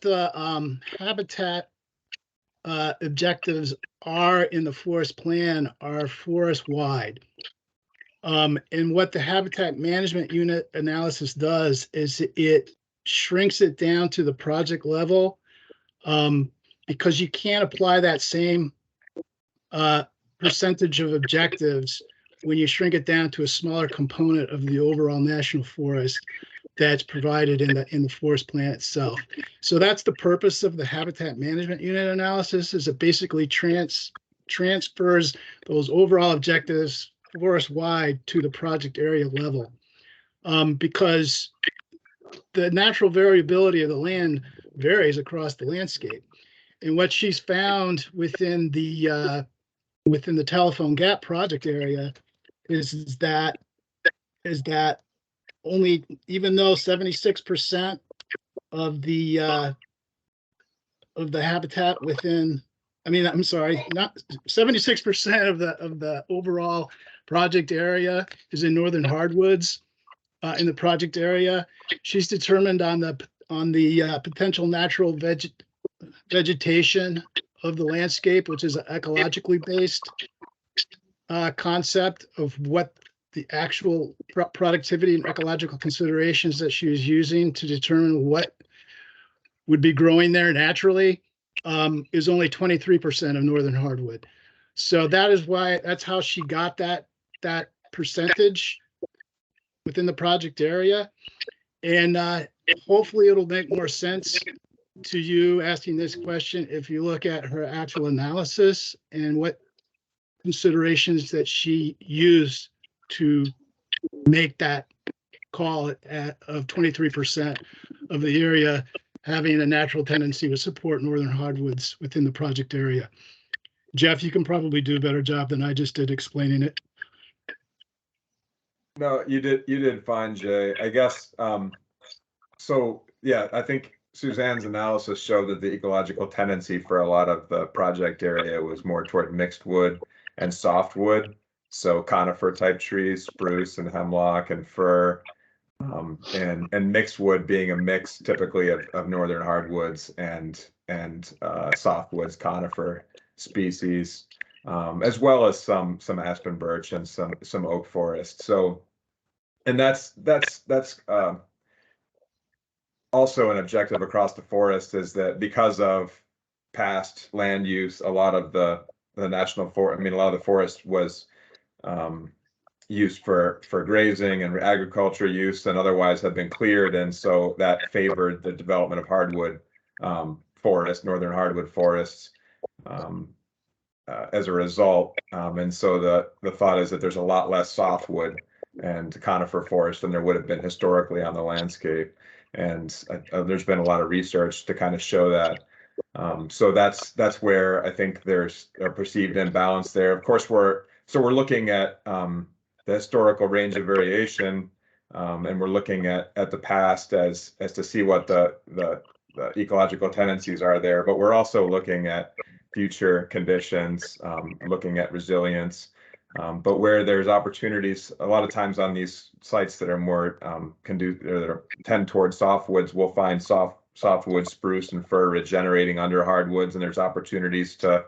the habitat objectives are in the forest plan are forest wide. And what the habitat management unit analysis does is it shrinks it down to the project level, because you can't apply that same percentage of objectives when you shrink it down to a smaller component of the overall national forest that's provided in the forest plan itself. So that's the purpose of the habitat management unit analysis, is it basically transfers those overall objectives forest wide to the project area level, because the natural variability of the land varies across the landscape. And what she's found within the Telephone Gap project area is that only, even though 76% of the habitat within, I'm sorry, not 76% of the overall project area is in northern hardwoods. In the project area, she's determined on the potential natural vegetation of the landscape, which is an ecologically based concept of what the actual productivity and ecological considerations that she was using to determine what would be growing there naturally, is only 23% of northern hardwood. So that's how she got that percentage within the project area. And hopefully it'll make more sense to you asking this question if you look at her actual analysis and what considerations that she used to make that call of 23% of the area having a natural tendency to support northern hardwoods within the project area. Jeff, you can probably do a better job than I just did explaining it. No, you did fine, Jay. I guess, so yeah, I think Suzanne's analysis showed that the ecological tendency for a lot of the project area was more toward mixed wood and softwood. So conifer type trees, spruce and hemlock and fir, and mixed wood being a mix typically of northern hardwoods and softwoods, conifer species, as well as some aspen birch and some oak forest. So, and that's also an objective across the forest, is that because of past land use, a lot of the national forest, a lot of the forest was used for grazing and agriculture use and otherwise had been cleared. And so that favored the development of hardwood forests, northern hardwood forests, as a result. And so the thought is that there's a lot less softwood and conifer forest than there would have been historically on the landscape. And there's been a lot of research to kind of show that. So that's where I think there's a perceived imbalance there. Of course, we're looking at the historical range of variation, and we're looking at the past as to see what the ecological tendencies are there. But we're also looking at future conditions, looking at resilience. But where there's opportunities, a lot of times on these sites that are more that tend towards softwoods, we'll find softwood, spruce, and fir regenerating under hardwoods, and there's opportunities to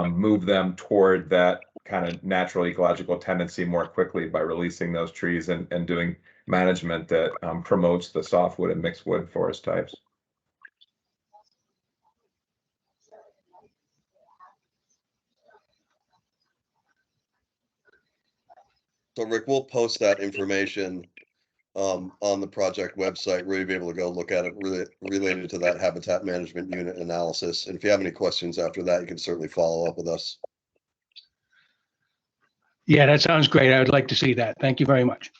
move them toward that kind of natural ecological tendency more quickly by releasing those trees and doing management that promotes the softwood and mixed wood forest types. So Rick, we'll post that information on the project website where you'll be able to go look at it related to that habitat management unit analysis. And if you have any questions after that, you can certainly follow up with us. Yeah, that sounds great. I would like to see that. Thank you very much.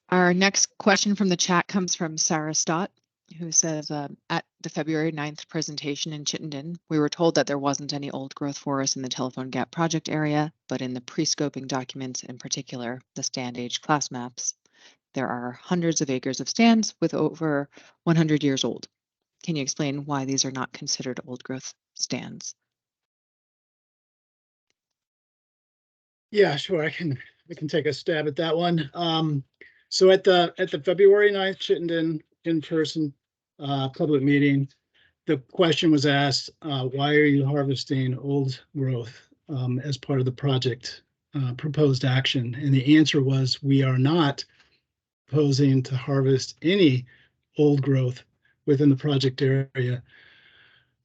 Our next question from the chat comes from Sarah Stott, who says, at the February 9th presentation in Chittenden, we were told that there wasn't any old growth forest in the Telephone Gap project area, but in the pre-scoping documents, in particular, the stand age class maps, there are hundreds of acres of stands with over 100 years old. Can you explain why these are not considered old growth stands? Yeah, sure. I can take a stab at that one. So at the February 9th Chittenden in-person public meeting, the question was asked, why are you harvesting old growth as part of the project proposed action? And the answer was, we are not proposing to harvest any old growth within the project area.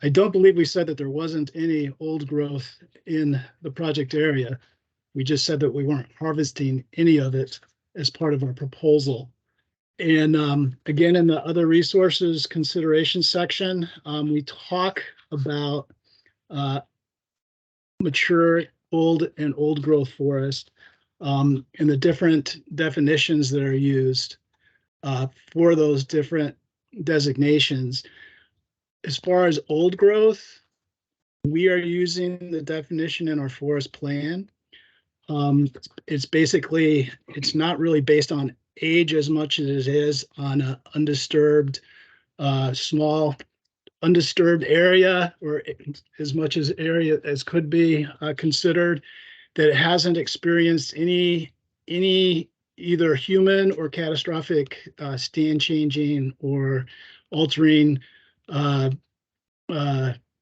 I don't believe we said that there wasn't any old growth in the project area. We just said that we weren't harvesting any of it as part of our proposal. And again, in the other resources consideration section, we talk about mature, old, and old growth forest and the different definitions that are used for those different designations. As far as old growth, we are using the definition in our forest plan. It's basically, it's not really based on age as much as it is on an undisturbed, small, undisturbed area, or as much as area as could be considered, that hasn't experienced any either human or catastrophic stand changing or altering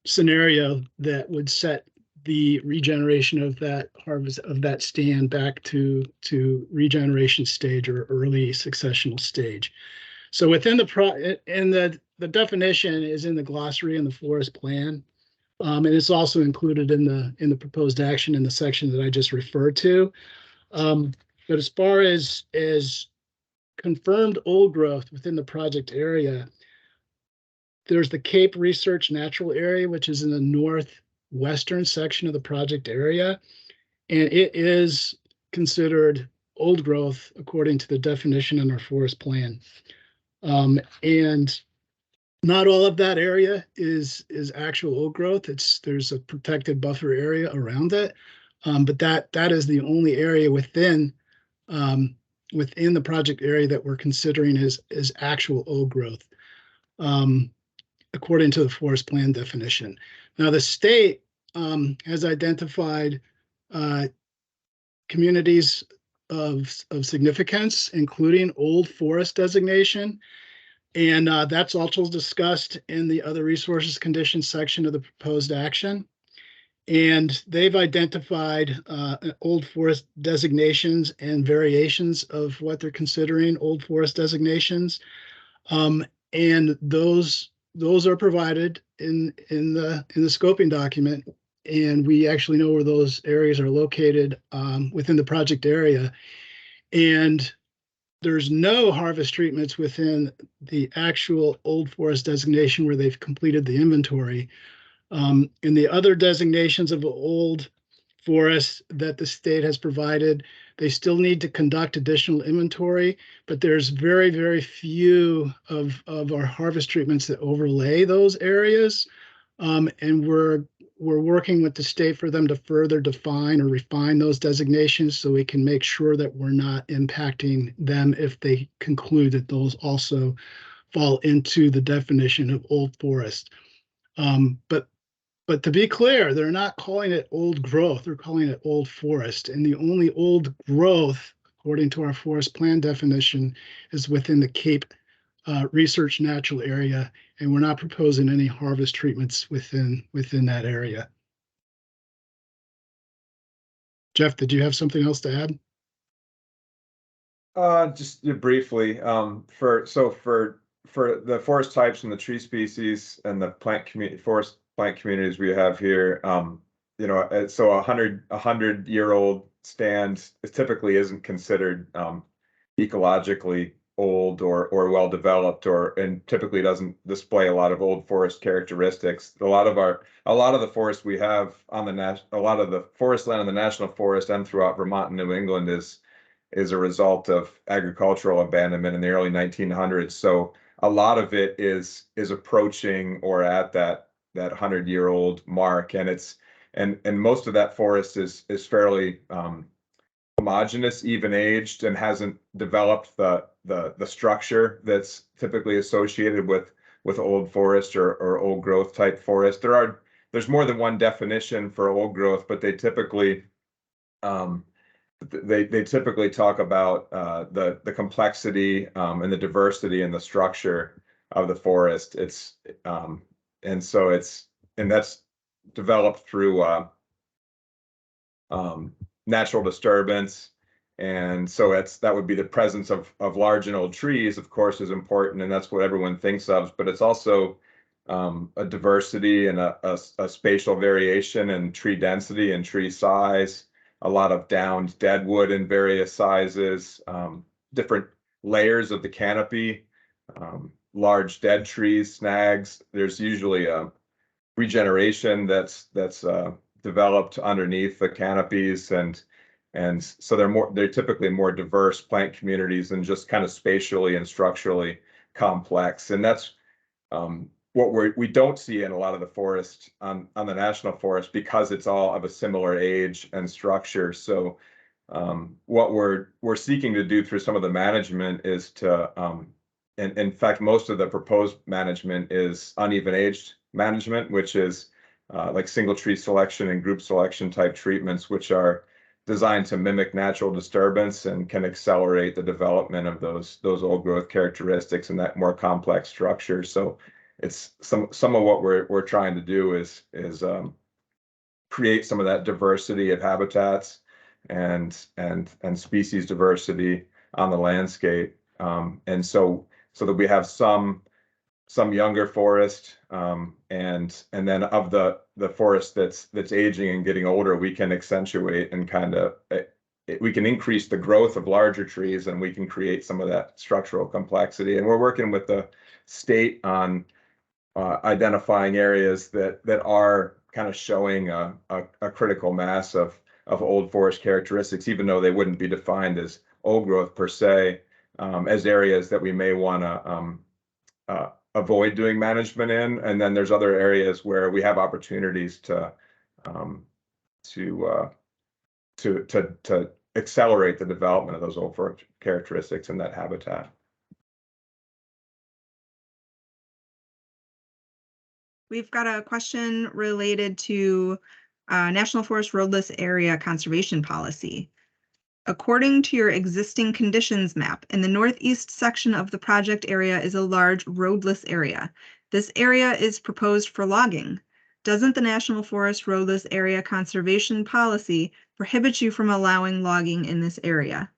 scenario that would set the regeneration of that harvest of that stand back to regeneration stage or early successional stage. So within the definition is in the glossary in the forest plan, and it's also included in the proposed action in the section that I just referred to. But as far as confirmed old growth within the project area, there's the Cape Research Natural Area, which is in the northwestern section of the project area, and it is considered old growth according to the definition in our forest plan. And not all of that area is actual old growth. There's a protected buffer area around it, but that is the only area within the project area that we're considering as actual old growth, according to the forest plan definition. Now, the state has identified communities of significance, including old forest designation, and that's also discussed in the other resources conditions section of the proposed action. And they've identified old forest designations and variations of what they're considering old forest designations, and those are provided in the scoping document, and we actually know where those areas are located within the project area. And there's no harvest treatments within the actual old forest designation where they've completed the inventory. In the other designations of old forests that the state has provided, they still need to conduct additional inventory, but there's very, very few of our harvest treatments that overlay those areas. And we're working with the state for them to further define or refine those designations so we can make sure that we're not impacting them if they conclude that those also fall into the definition of old forest. But to be clear, they're not calling it old growth, they're calling it old forest. And the only old growth according to our forest plan definition, is within the Cape Research Natural Area, and we're not proposing any harvest treatments within that area. Jeff, did you have something else to add? Just briefly, for the forest types and the tree species and the forest plant communities we have here, so a 100-year-old stand typically isn't considered ecologically old or well developed, and typically doesn't display a lot of old forest characteristics. A lot of the forests we have on a lot of the forest land in the national forest and throughout Vermont and New England is a result of agricultural abandonment in the early 1900s. So a lot of it is approaching or at that 100-year-old mark, and most of that forest is fairly homogeneous, even aged, and hasn't developed the structure that's typically associated with old forest or old growth type forest. There's more than one definition for old growth, but they typically talk about the complexity and the diversity and the structure of the forest. And that's developed through natural disturbance. And so that would be the presence of large and old trees, of course, is important, and that's what everyone thinks of. But it's also a diversity and a spatial variation in tree density and tree size, a lot of downed dead wood in various sizes, different layers of the canopy, large dead trees, snags. There's usually a regeneration that's developed underneath the canopies, and so they're typically more diverse plant communities and just kind of spatially and structurally complex. And that's what we don't see in a lot of the forest on the national forest, because it's all of a similar age and structure. So what we're seeking to do through some of the management is to, and in fact, most of the proposed management is uneven aged management, which is like single tree selection and group selection type treatments, which are designed to mimic natural disturbance and can accelerate the development of those old growth characteristics and that more complex structure. So it's some of what we're trying to do is create some of that diversity of habitats and species diversity on the landscape, and so that we have some younger forest, and then of the forest that's aging and getting older, we can accentuate and we can increase the growth of larger trees, and we can create some of that structural complexity. And we're working with the state on identifying areas that are kind of showing a critical mass of old forest characteristics, even though they wouldn't be defined as old growth per se, as areas that we may want to avoid doing management in. And then there's other areas where we have opportunities to accelerate the development of those old forest characteristics in that habitat. We've got a question related to National Forest Roadless Area Conservation Policy. According to your existing conditions map, in the northeast section of the project area is a large roadless area. This area is proposed for logging. Doesn't the National Forest Roadless Area Conservation Policy prohibit you from allowing logging in this area?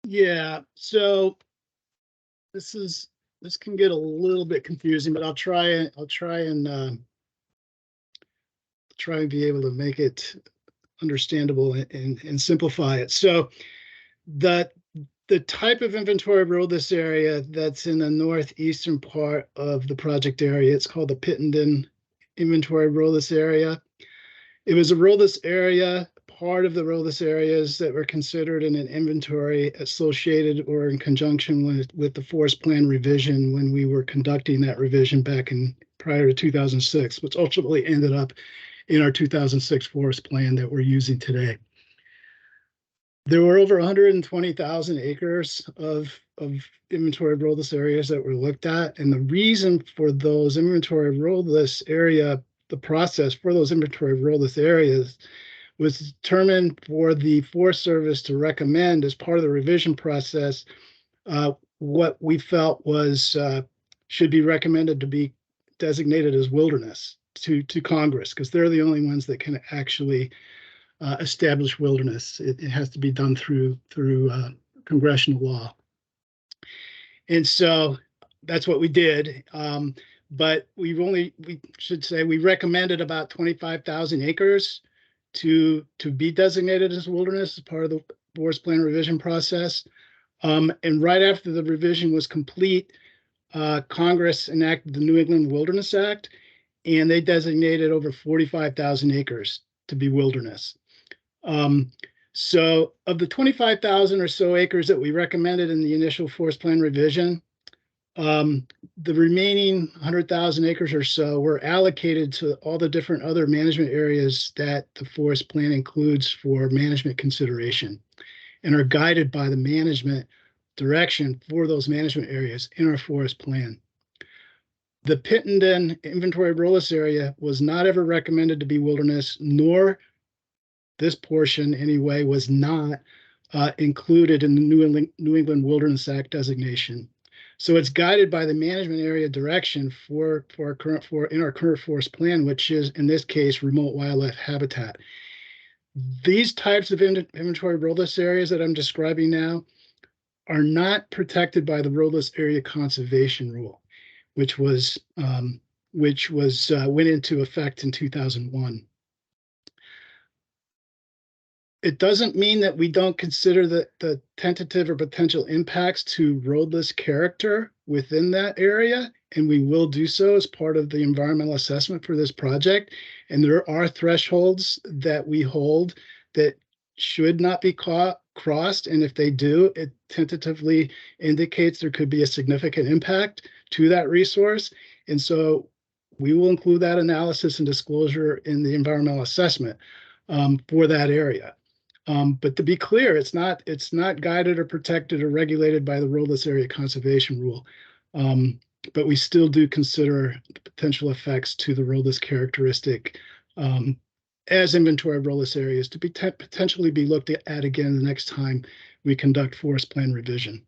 Yeah, so this can get a little bit confusing, but I'll try and be able to make it understandable and simplify it. So the type of inventory roadless area that's in the northeastern part of the project area, it's called the Pittenden Inventory Roadless Area. It was a roadless area, part of the roadless areas that were considered in an inventory associated or in conjunction with the forest plan revision when we were conducting that revision back in prior to 2006, which ultimately ended up in our 2006 forest plan that we're using today. There were over 120,000 acres of inventory roadless areas that were looked at. And the reason for those inventory roadless area, the process for those inventory roadless areas was determined for the Forest Service to recommend as part of the revision process what we felt was should be recommended to be designated as wilderness to Congress, because they're the only ones that can actually establish wilderness. It has to be done through congressional law. And so that's what we did. But we recommended about 25,000 acres to be designated as wilderness as part of the forest plan revision process. And right after the revision was complete, Congress enacted the New England Wilderness Act, and they designated over 45,000 acres to be wilderness. So of the 25,000 or so acres that we recommended in the initial forest plan revision, the remaining 100,000 acres or so were allocated to all the different other management areas that the forest plan includes for management consideration, and are guided by the management direction for those management areas in our forest plan. The Pittenden inventory roadless area was not ever recommended to be wilderness, nor this portion anyway was not included in the New England Wilderness Act designation. So it's guided by the management area direction for our current forest plan, which is in this case remote wildlife habitat. These types of inventory roadless areas that I'm describing now are not protected by the roadless area conservation rule, which went into effect in 2001. It doesn't mean that we don't consider the tentative or potential impacts to roadless character within that area, and we will do so as part of the environmental assessment for this project. And there are thresholds that we hold that should not be crossed, and if they do, it tentatively indicates there could be a significant impact to that resource. And so we will include that analysis and disclosure in the environmental assessment for that area. But to be clear, it's not guided or protected or regulated by the roadless area conservation rule. But we still do consider the potential effects to the roadless characteristic as inventory of roadless areas to be potentially be looked at again the next time we conduct forest plan revision.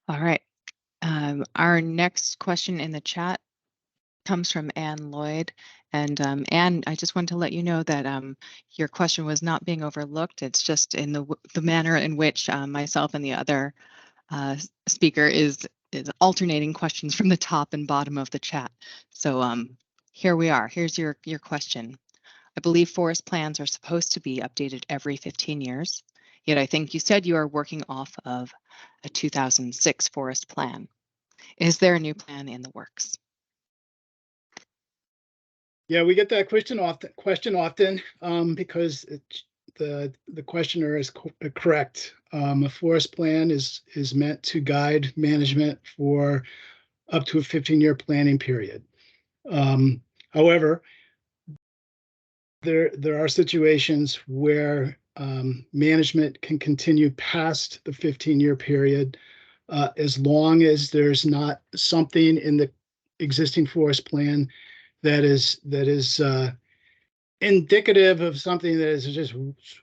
All right. Our next question in the chat comes from Ann Lloyd. And Ann, I just wanted to let you know that your question was not being overlooked. It's just in the manner in which myself and the other speaker is alternating questions from the top and bottom of the chat. So here we are. Here's your question. I believe forest plans are supposed to be updated every 15 years. Yet I think you said you are working off of a 2006 forest plan. Is there a new plan in the works? Yeah, we get that question often because the questioner is correct. A forest plan is meant to guide management for up to a 15-year planning period. However, there are situations where management can continue past the 15-year period as long as there's not something in the existing forest plan that is indicative of something that is just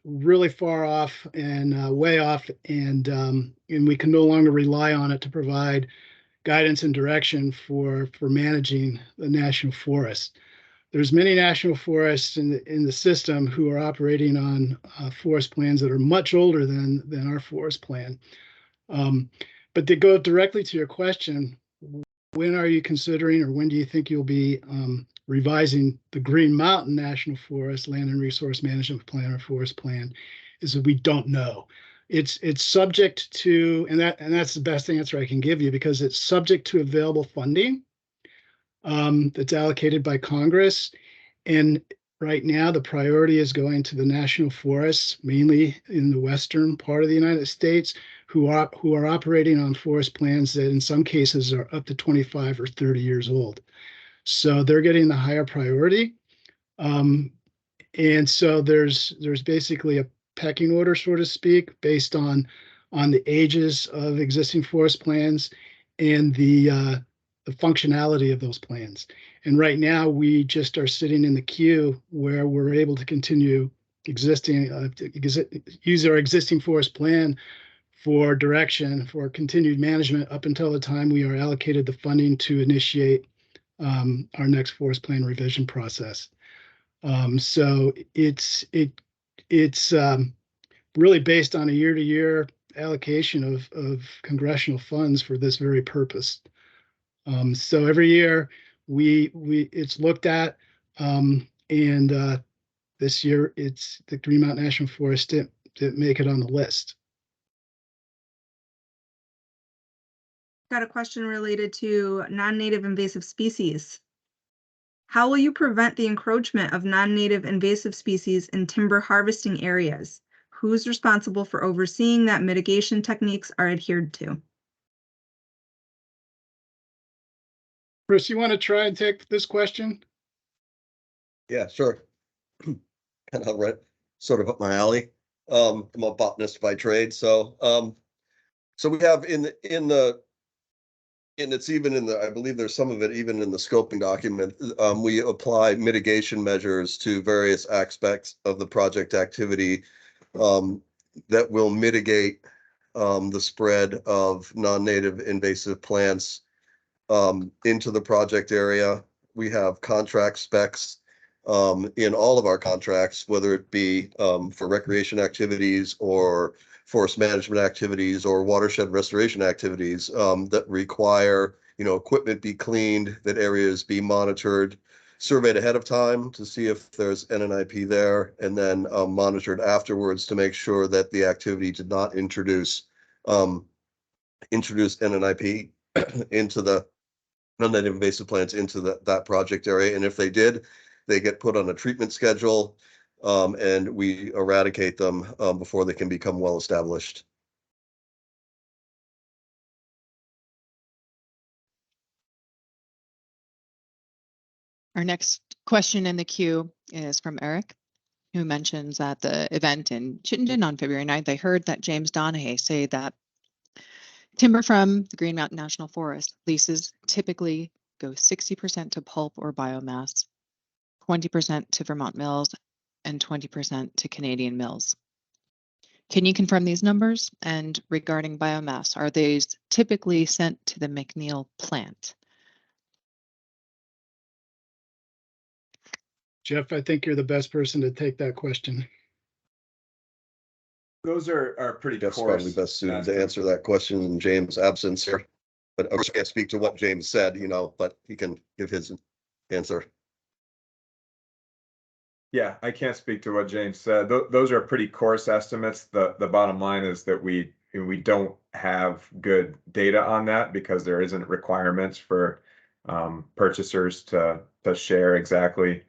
really far off and way off, and we can no longer rely on it to provide guidance and direction for managing the national forest. There's many national forests in the system who are operating on forest plans that are much older than our forest plan. But to go directly to your question, when are you considering, or when do you think you'll be revising the Green Mountain National Forest Land and Resource Management Plan or Forest Plan? Is that we don't know. It's subject to, and that's the best answer I can give you, because it's subject to available funding that's allocated by Congress. And right now, the priority is going to the national forests, mainly in the western part of the United States, who are operating on forest plans that in some cases are up to 25 or 30 years old. So they're getting the higher priority. And so there's basically a pecking order, so to speak, based on the ages of existing forest plans and the the functionality of those plans. And right now, we just are sitting in the queue where we're able to continue use our existing forest plan for direction, for continued management up until the time we are allocated the funding to initiate our next forest plan revision process. So it's really based on a year-to-year allocation of congressional funds for this very purpose. So every year it's looked at, and this year it's the Green Mountain National Forest didn't make it on the list. Got a question related to non-native invasive species. How will you prevent the encroachment of non-native invasive species in timber harvesting areas? Who's responsible for overseeing that mitigation techniques are adhered to? Chris, you want to try and take this question? Yeah, sure. Kind of right, sort of up my alley. I'm a botanist by trade, so we have and it's even in the, I believe there's some of it even in the scoping document. We apply mitigation measures to various aspects of the project activity that will mitigate the spread of non-native invasive plants into the project area. We have contract specs in all of our contracts, whether it be for recreation activities or forest management activities or watershed restoration activities that require, equipment be cleaned, that areas be monitored, surveyed ahead of time to see if there's NNIP there, and then monitored afterwards to make sure that the activity did not introduce NNIP into the non-native invasive plants into that project area. And if they did, they get put on a treatment schedule, and we eradicate them before they can become well established. Our next question in the queue is from Eric, who mentions at the event in Chittenden on February 9th, I heard that James Donahue say that timber from the Green Mountain National Forest leases typically go 60% to pulp or biomass, 20% to Vermont mills, and 20% to Canadian mills. Can you confirm these numbers? And regarding biomass, are these typically sent to the McNeil plant? Jeff, I think you're the best person to take that question. Those are pretty Jeff's coarse. probably best suited to answer that question in James' absence here. But of course, I can't speak to what James said, but he can give his answer. Yeah, I can't speak to what James said. Those are pretty coarse estimates. The bottom line is that we don't have good data on that because there isn't requirements for purchasers to share exactly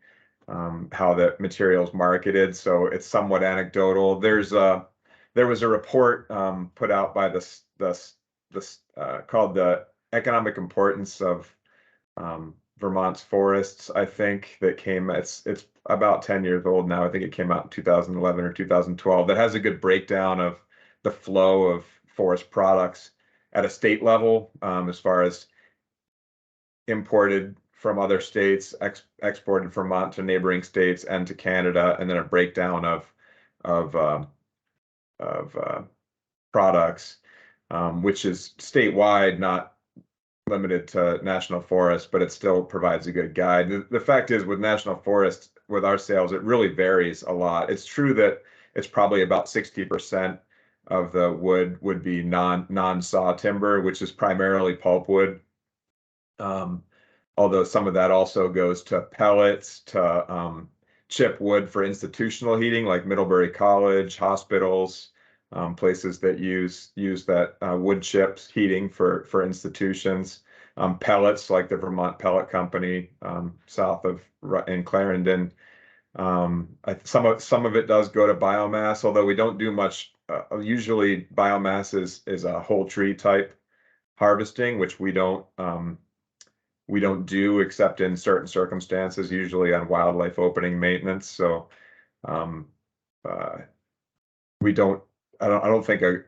how the material is marketed. So it's somewhat anecdotal. There was a report put out by this called the Economic Importance of Vermont's Forests, I think, that came, it's about 10 years old now. I think it came out in 2011 or 2012. That has a good breakdown of the flow of forest products at a state level, as far as imported from other states, exported from Vermont to neighboring states and to Canada, and then a breakdown of products, which is statewide, not limited to national forests, but it still provides a good guide. The fact is, with national forests, with our sales, it really varies a lot. It's true that it's probably about 60% of the wood would be non-saw timber, which is primarily pulpwood. Although some of that also goes to pellets, to chip wood for institutional heating, like Middlebury College, hospitals, places that use that wood chips heating for institutions. Pellets, like the Vermont Pellet Company south of in Clarendon. Some of it does go to biomass, although we don't do much. Usually biomass is a whole tree type harvesting, which we don't do except in certain circumstances, usually on wildlife opening maintenance. So we don't. I don't think a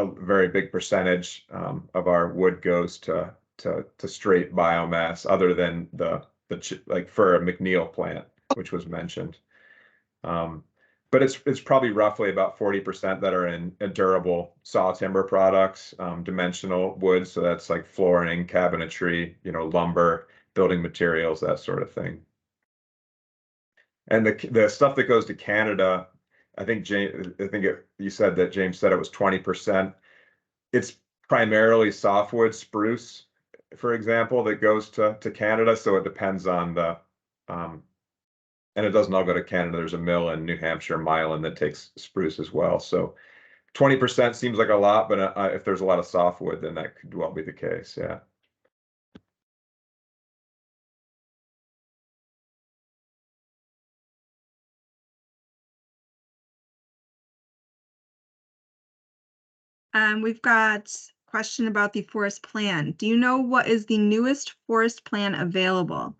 very big percentage of our wood goes to to straight biomass other than like for a McNeil plant, which was mentioned. But it's probably roughly about 40% that are in durable saw timber products, dimensional wood. So that's like flooring, cabinetry, lumber, building materials, that sort of thing. And the stuff that goes to Canada, I think you said that James said it was 20%. It's primarily softwood spruce, for example, that goes to Canada. So it depends on and it doesn't all go to Canada. There's a mill in New Hampshire, Milan, that takes spruce as well. So 20% seems like a lot, but if there's a lot of softwood, then that could well be the case. Yeah. We've got a question about the forest plan. Do you know what is the newest forest plan available?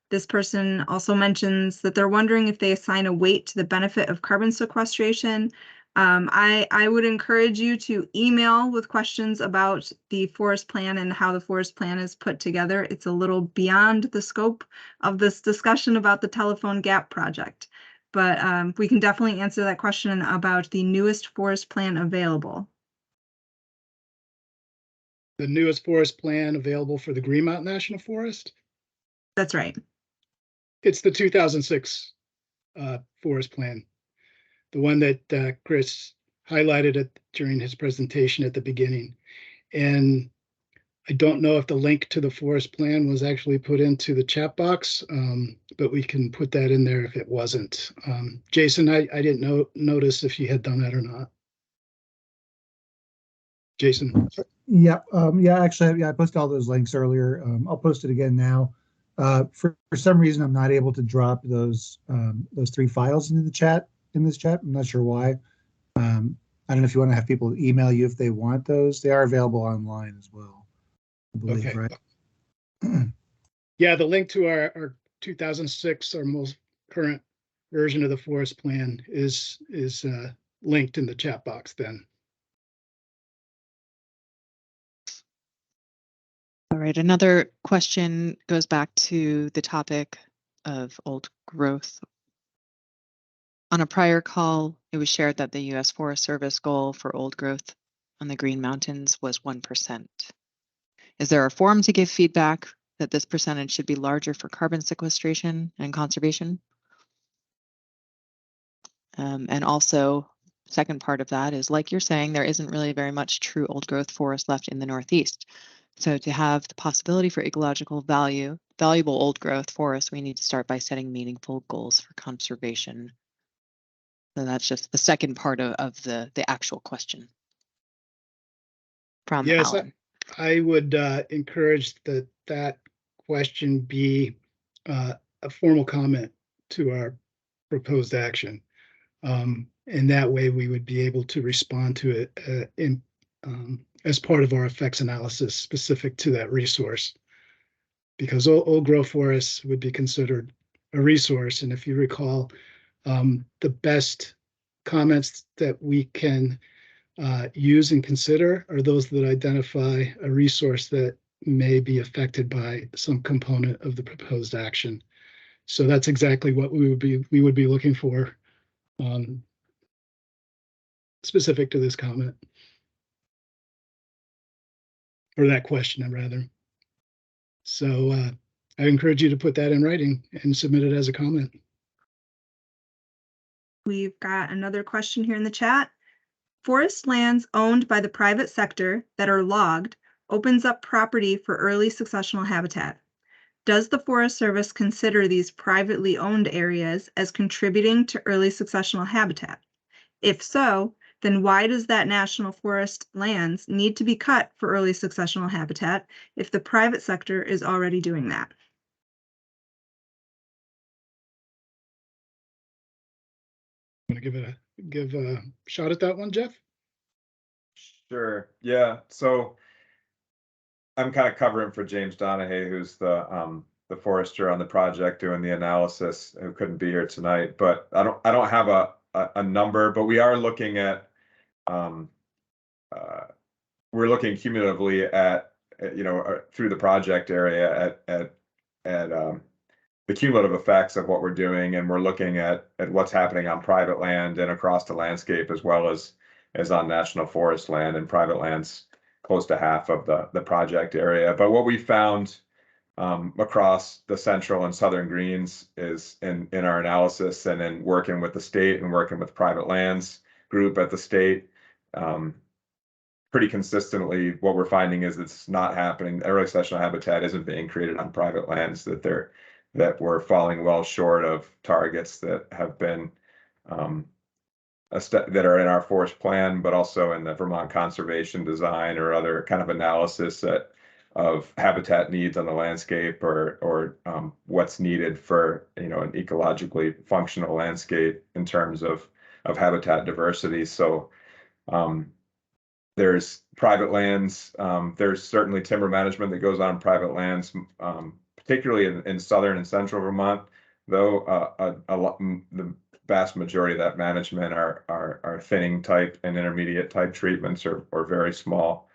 This person also mentions that they're wondering if they assign a weight to the benefit of carbon sequestration. I would encourage you to email with questions about the forest plan and how the forest plan is put together. It's a little beyond the scope of this discussion about the telephone gap project, but we can definitely answer that question about the newest forest plan available. The newest forest plan available for the Greenmount National Forest. That's right. It's the 2006 forest plan, the one that Chris highlighted during his presentation at the beginning. And I don't know if the link to the forest plan was actually put into the chat box, but we can put that in there if it wasn't. Jason, I didn't notice if you had done that or not. Jason. Yeah, actually, I posted all those links earlier. I'll post it again now. For some reason, I'm not able to drop those 3 files into the chat in this chat. I'm not sure why. I don't know if you want to have people email you if they want those. They are available online as well, I believe, Okay. right? Yeah, the link to our 2006, our most current version of the forest plan is linked in the chat box then. All right, another question goes back to the topic of old growth. On a prior call, it was shared that the U.S. Forest Service goal for old growth on the Green Mountains was 1%. Is there a forum to give feedback that this percentage should be larger for carbon sequestration and conservation? And also, second part of that is, like you're saying, there isn't really very much true old growth forest left in the Northeast. So to have the possibility for ecological valuable old growth forests, we need to start by setting meaningful goals for conservation. So that's just the second part of the actual question from Yes, Alan. I would encourage that question be a formal comment to our proposed action. And that way we would be able to respond to it as part of our effects analysis specific to that resource. Because old growth forests would be considered a resource. And if you recall, the best comments that we can use and consider are those that identify a resource that may be affected by some component of the proposed action. So that's exactly what we would be looking for specific to this comment. Or that question, rather. So I encourage you to put that in writing and submit it as a comment. We've got another question here in the chat. Forest lands owned by the private sector that are logged opens up property for early successional habitat. Does the Forest Service consider these privately owned areas as contributing to early successional habitat? If so, then why does that national forest lands need to be cut for early successional habitat if the private sector is already doing that? Want to give a shot at that one, Jeff? Sure. Yeah. So I'm kind of covering for James Donahue, who's the forester on the project doing the analysis, who couldn't be here tonight. But I don't have a number, but we are looking at we're looking cumulatively at through the project area at the cumulative effects of what we're doing, and we're looking at what's happening on private land and across the landscape, as well as on national forest land, and private lands close to half of the project area. But what we found across the central and southern greens is in our analysis and in working with the state and working with private lands group at the state, pretty consistently what we're finding is it's not happening. Early successional habitat isn't being created on private lands, that we're falling well short of targets that have been that are in our forest plan, but also in the Vermont conservation design or other kind of analysis of habitat needs on the landscape, or what's needed for an ecologically functional landscape in terms of habitat diversity. So there's private lands. There's certainly timber management that goes on private lands, particularly in southern and central Vermont, though the vast majority of that management are thinning type and intermediate type treatments, or very small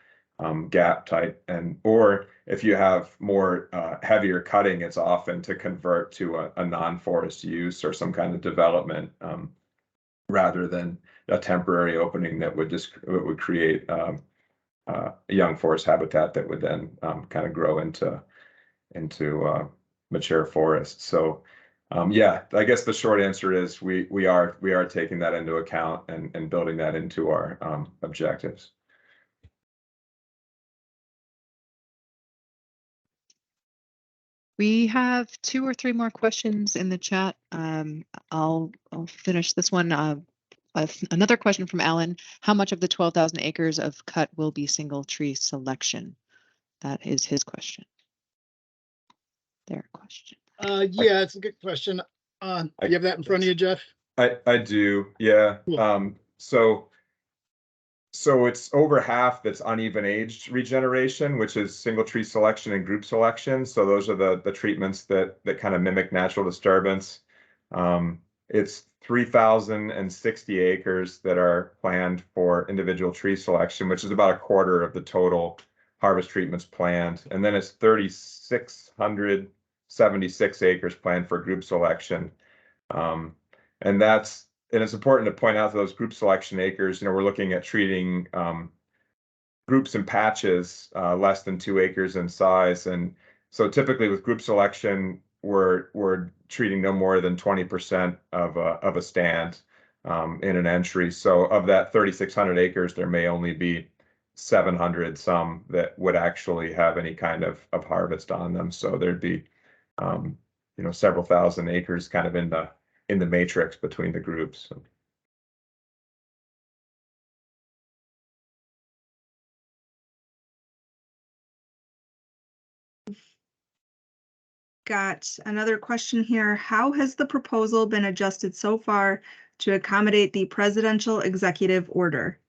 gap type, or if you have more heavier cutting, it's often to convert to a non-forest use or some kind of development, rather than a temporary opening that would create a young forest habitat that would then kind of grow into mature forest. So yeah, I guess the short answer is we are taking that into account and building that into our objectives. We have 2 or 3 more questions in the chat. I'll finish this one. Another question from Alan: how much of the 12,000 acres of cut will be single tree selection? That is his question. Their question. Yeah, it's a good question. You have that in front of you, Jeff? I do, yeah. Cool. So it's over half that's uneven aged regeneration, which is single tree selection and group selection. So those are the treatments that kind of mimic natural disturbance. It's 3,060 acres that are planned for individual tree selection, which is about a quarter of the total harvest treatments planned. And then it's 3,676 acres planned for group selection. And it's important to point out those group selection acres, we're looking at treating groups and patches less than 2 acres in size. And so typically with group selection, we're treating no more than 20% of a stand in an entry. So of that 3,600 acres, there may only be 700 some that would actually have any kind of harvest on them. So there'd be several thousand acres kind of in the matrix between the groups. Got another question here. How has the proposal been adjusted so far to accommodate the presidential executive order?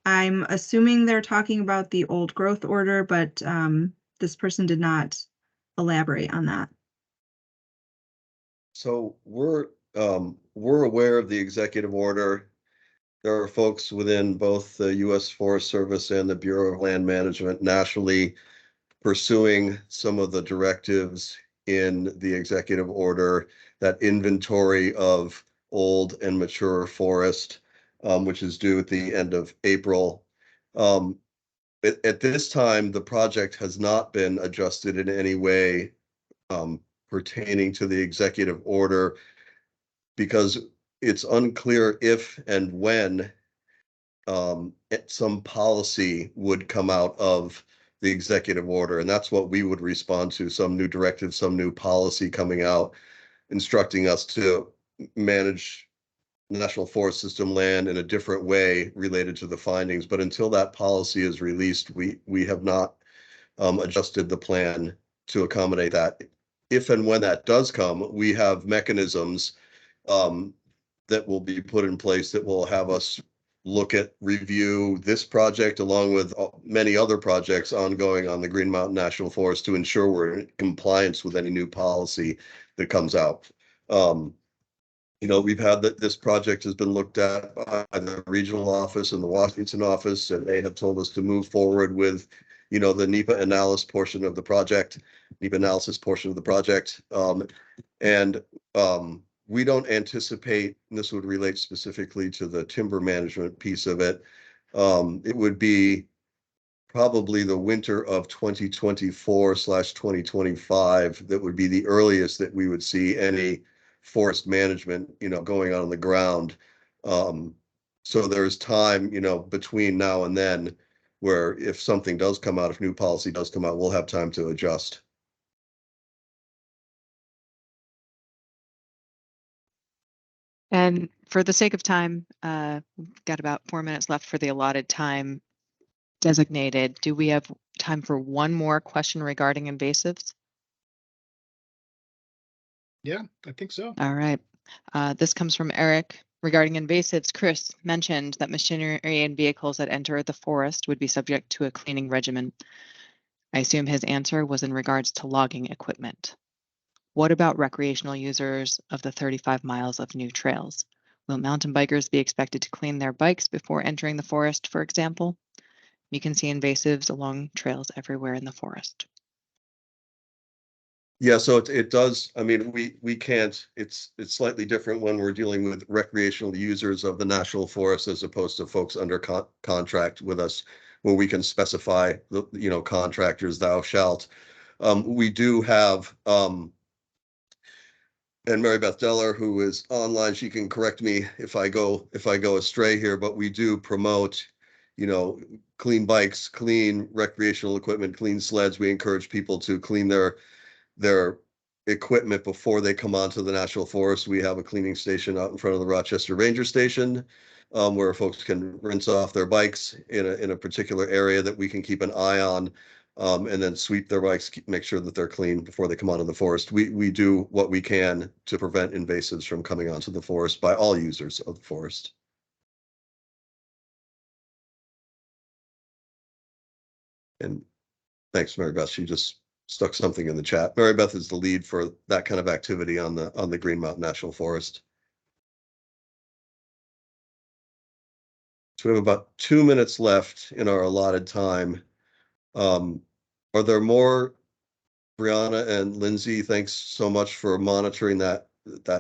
I'm assuming they're talking about the old growth order, but this person did not elaborate on that. So we're aware of the executive order. There are folks within both the U.S. Forest Service and the Bureau of Land Management nationally pursuing some of the directives in the executive order, that inventory of old and mature forest, which is due at the end of April. At this time, the project has not been adjusted in any way pertaining to the executive order, because it's unclear if and when some policy would come out of the executive order. And that's what we would respond to: some new directive, some new policy coming out, instructing us to manage National Forest System land in a different way related to the findings. But until that policy is released, we have not adjusted the plan to accommodate that. If and when that does come, we have mechanisms that will be put in place that will have us review this project along with many other projects ongoing on the Green Mountain National Forest to ensure we're in compliance with any new policy that comes out. We've had this project has been looked at by the regional office and the Washington office, and they have told us to move forward with, the NEPA analysis portion of the project, And we don't anticipate, and this would relate specifically to the timber management piece of it. It would be probably the winter of 2024/2025 that would be the earliest that we would see any forest management, going on the ground. So there's time, between now and then where if something does come out, if new policy does come out, we'll have time to adjust. And for the sake of time, we've got about 4 minutes left for the allotted time designated. Do we have time for one more question regarding invasives? Yeah, I think so. All right. This comes from Eric. Regarding invasives, Chris mentioned that machinery and vehicles that enter the forest would be subject to a cleaning regimen. I assume his answer was in regards to logging equipment. What about recreational users of the 35 miles of new trails? Will mountain bikers be expected to clean their bikes before entering the forest, for example? You can see invasives along trails everywhere in the forest. Yeah, so it does. I mean, we can't. It's slightly different when we're dealing with recreational users of the national forest as opposed to folks under contract with us, where we can specify the contractors thou shalt. We do have and Mary Beth Deller, who is online, she can correct me if I go astray here, but we do promote, clean bikes, clean recreational equipment, clean sleds. We encourage people to clean their equipment before they come onto the national forest. We have a cleaning station out in front of the Rochester Ranger Station, where folks can rinse off their bikes in a particular area that we can keep an eye on. And then sweep their bikes, make sure that they're clean before they come onto the forest. We do what we can to prevent invasives from coming onto the forest by all users of the forest. And thanks, Mary Beth. She just stuck something in the chat. Mary Beth is the lead for that kind of activity on the Green Mountain National Forest. So we have about 2 minutes left in our allotted time. Are there more? Brianna and Lindsay, thanks so much for monitoring that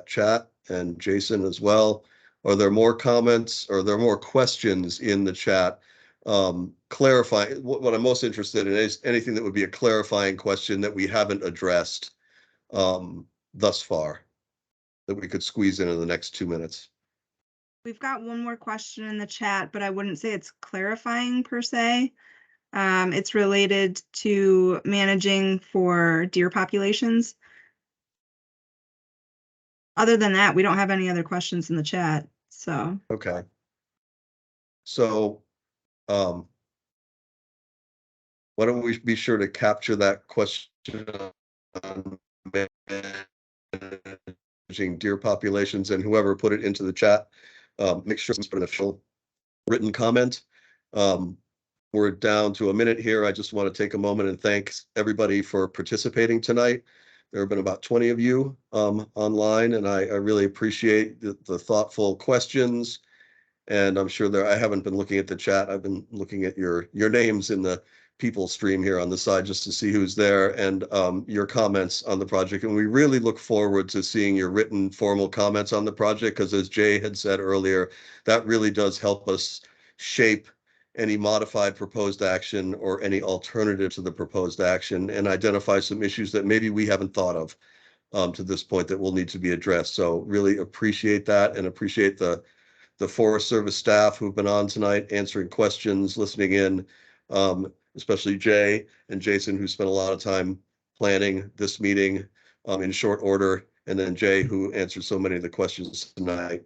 chat, and Jason as well. Are there more comments? Are there more questions in the chat? Clarify what I'm most interested in is anything that would be a clarifying question that we haven't addressed thus far that we could squeeze in the next 2 minutes. We've got one more question in the chat, but I wouldn't say it's clarifying per se. It's related to managing for deer populations. Other than that, we don't have any other questions in the chat, so. Okay. So, why don't we be sure to capture that question on managing deer populations, and whoever put it into the chat, make sure to put an official written comment. We're down to a minute here. I just want to take a moment and thank everybody for participating tonight. There have been about 20 of you online, and I really appreciate the thoughtful questions. And I'm sure I haven't been looking at the chat. I've been looking at your names in the people stream here on the side just to see who's there, and your comments on the project. And we really look forward to seeing your written formal comments on the project, because as Jay had said earlier, that really does help us shape any modified proposed action or any alternative to the proposed action, and identify some issues that maybe we haven't thought of to this point that will need to be addressed. So really appreciate that, and appreciate the Forest Service staff who've been on tonight answering questions, listening in, especially Jay and Jason, who spent a lot of time planning this meeting in short order, and then Jay, who answered so many of the questions tonight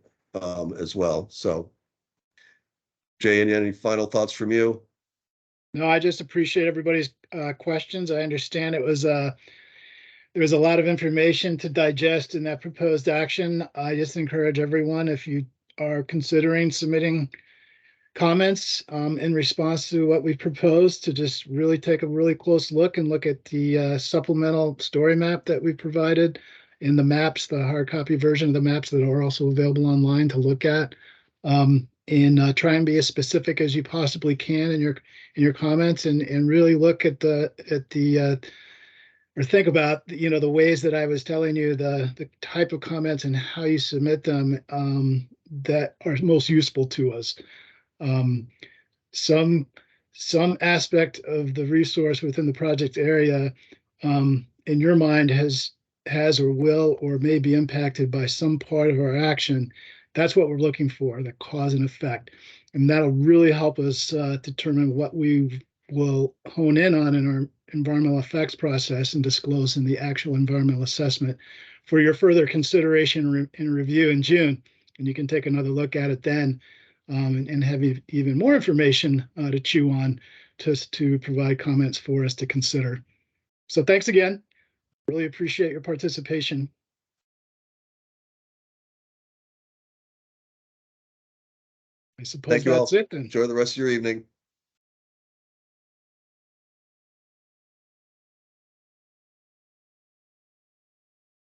as well. So Jay, any final thoughts from you? No, I just appreciate everybody's questions. I understand there was a lot of information to digest in that proposed action. I just encourage everyone, if you are considering submitting comments in response to what we've proposed, to just really take a really close look and look at the supplemental story map that we provided in the maps, the hard copy version of the maps that are also available online to look at. try and be as specific as you possibly can in your comments, and really look at the or think about, you know, the ways that I was telling you, the type of comments and how you submit them, that are most useful to us. Some aspect of the resource within the project area, in your mind has or will or may be impacted by some part of our action. That's what we're looking for, the cause and effect. And that'll really help us determine what we will hone in on in our environmental effects process and disclose in the actual environmental assessment for your further consideration and review in June. And you can take another look at it then, and have even more information to chew on to provide comments for us to consider. So thanks again. Really appreciate your participation. I suppose Thank you all. that's it then. Enjoy the rest of your evening.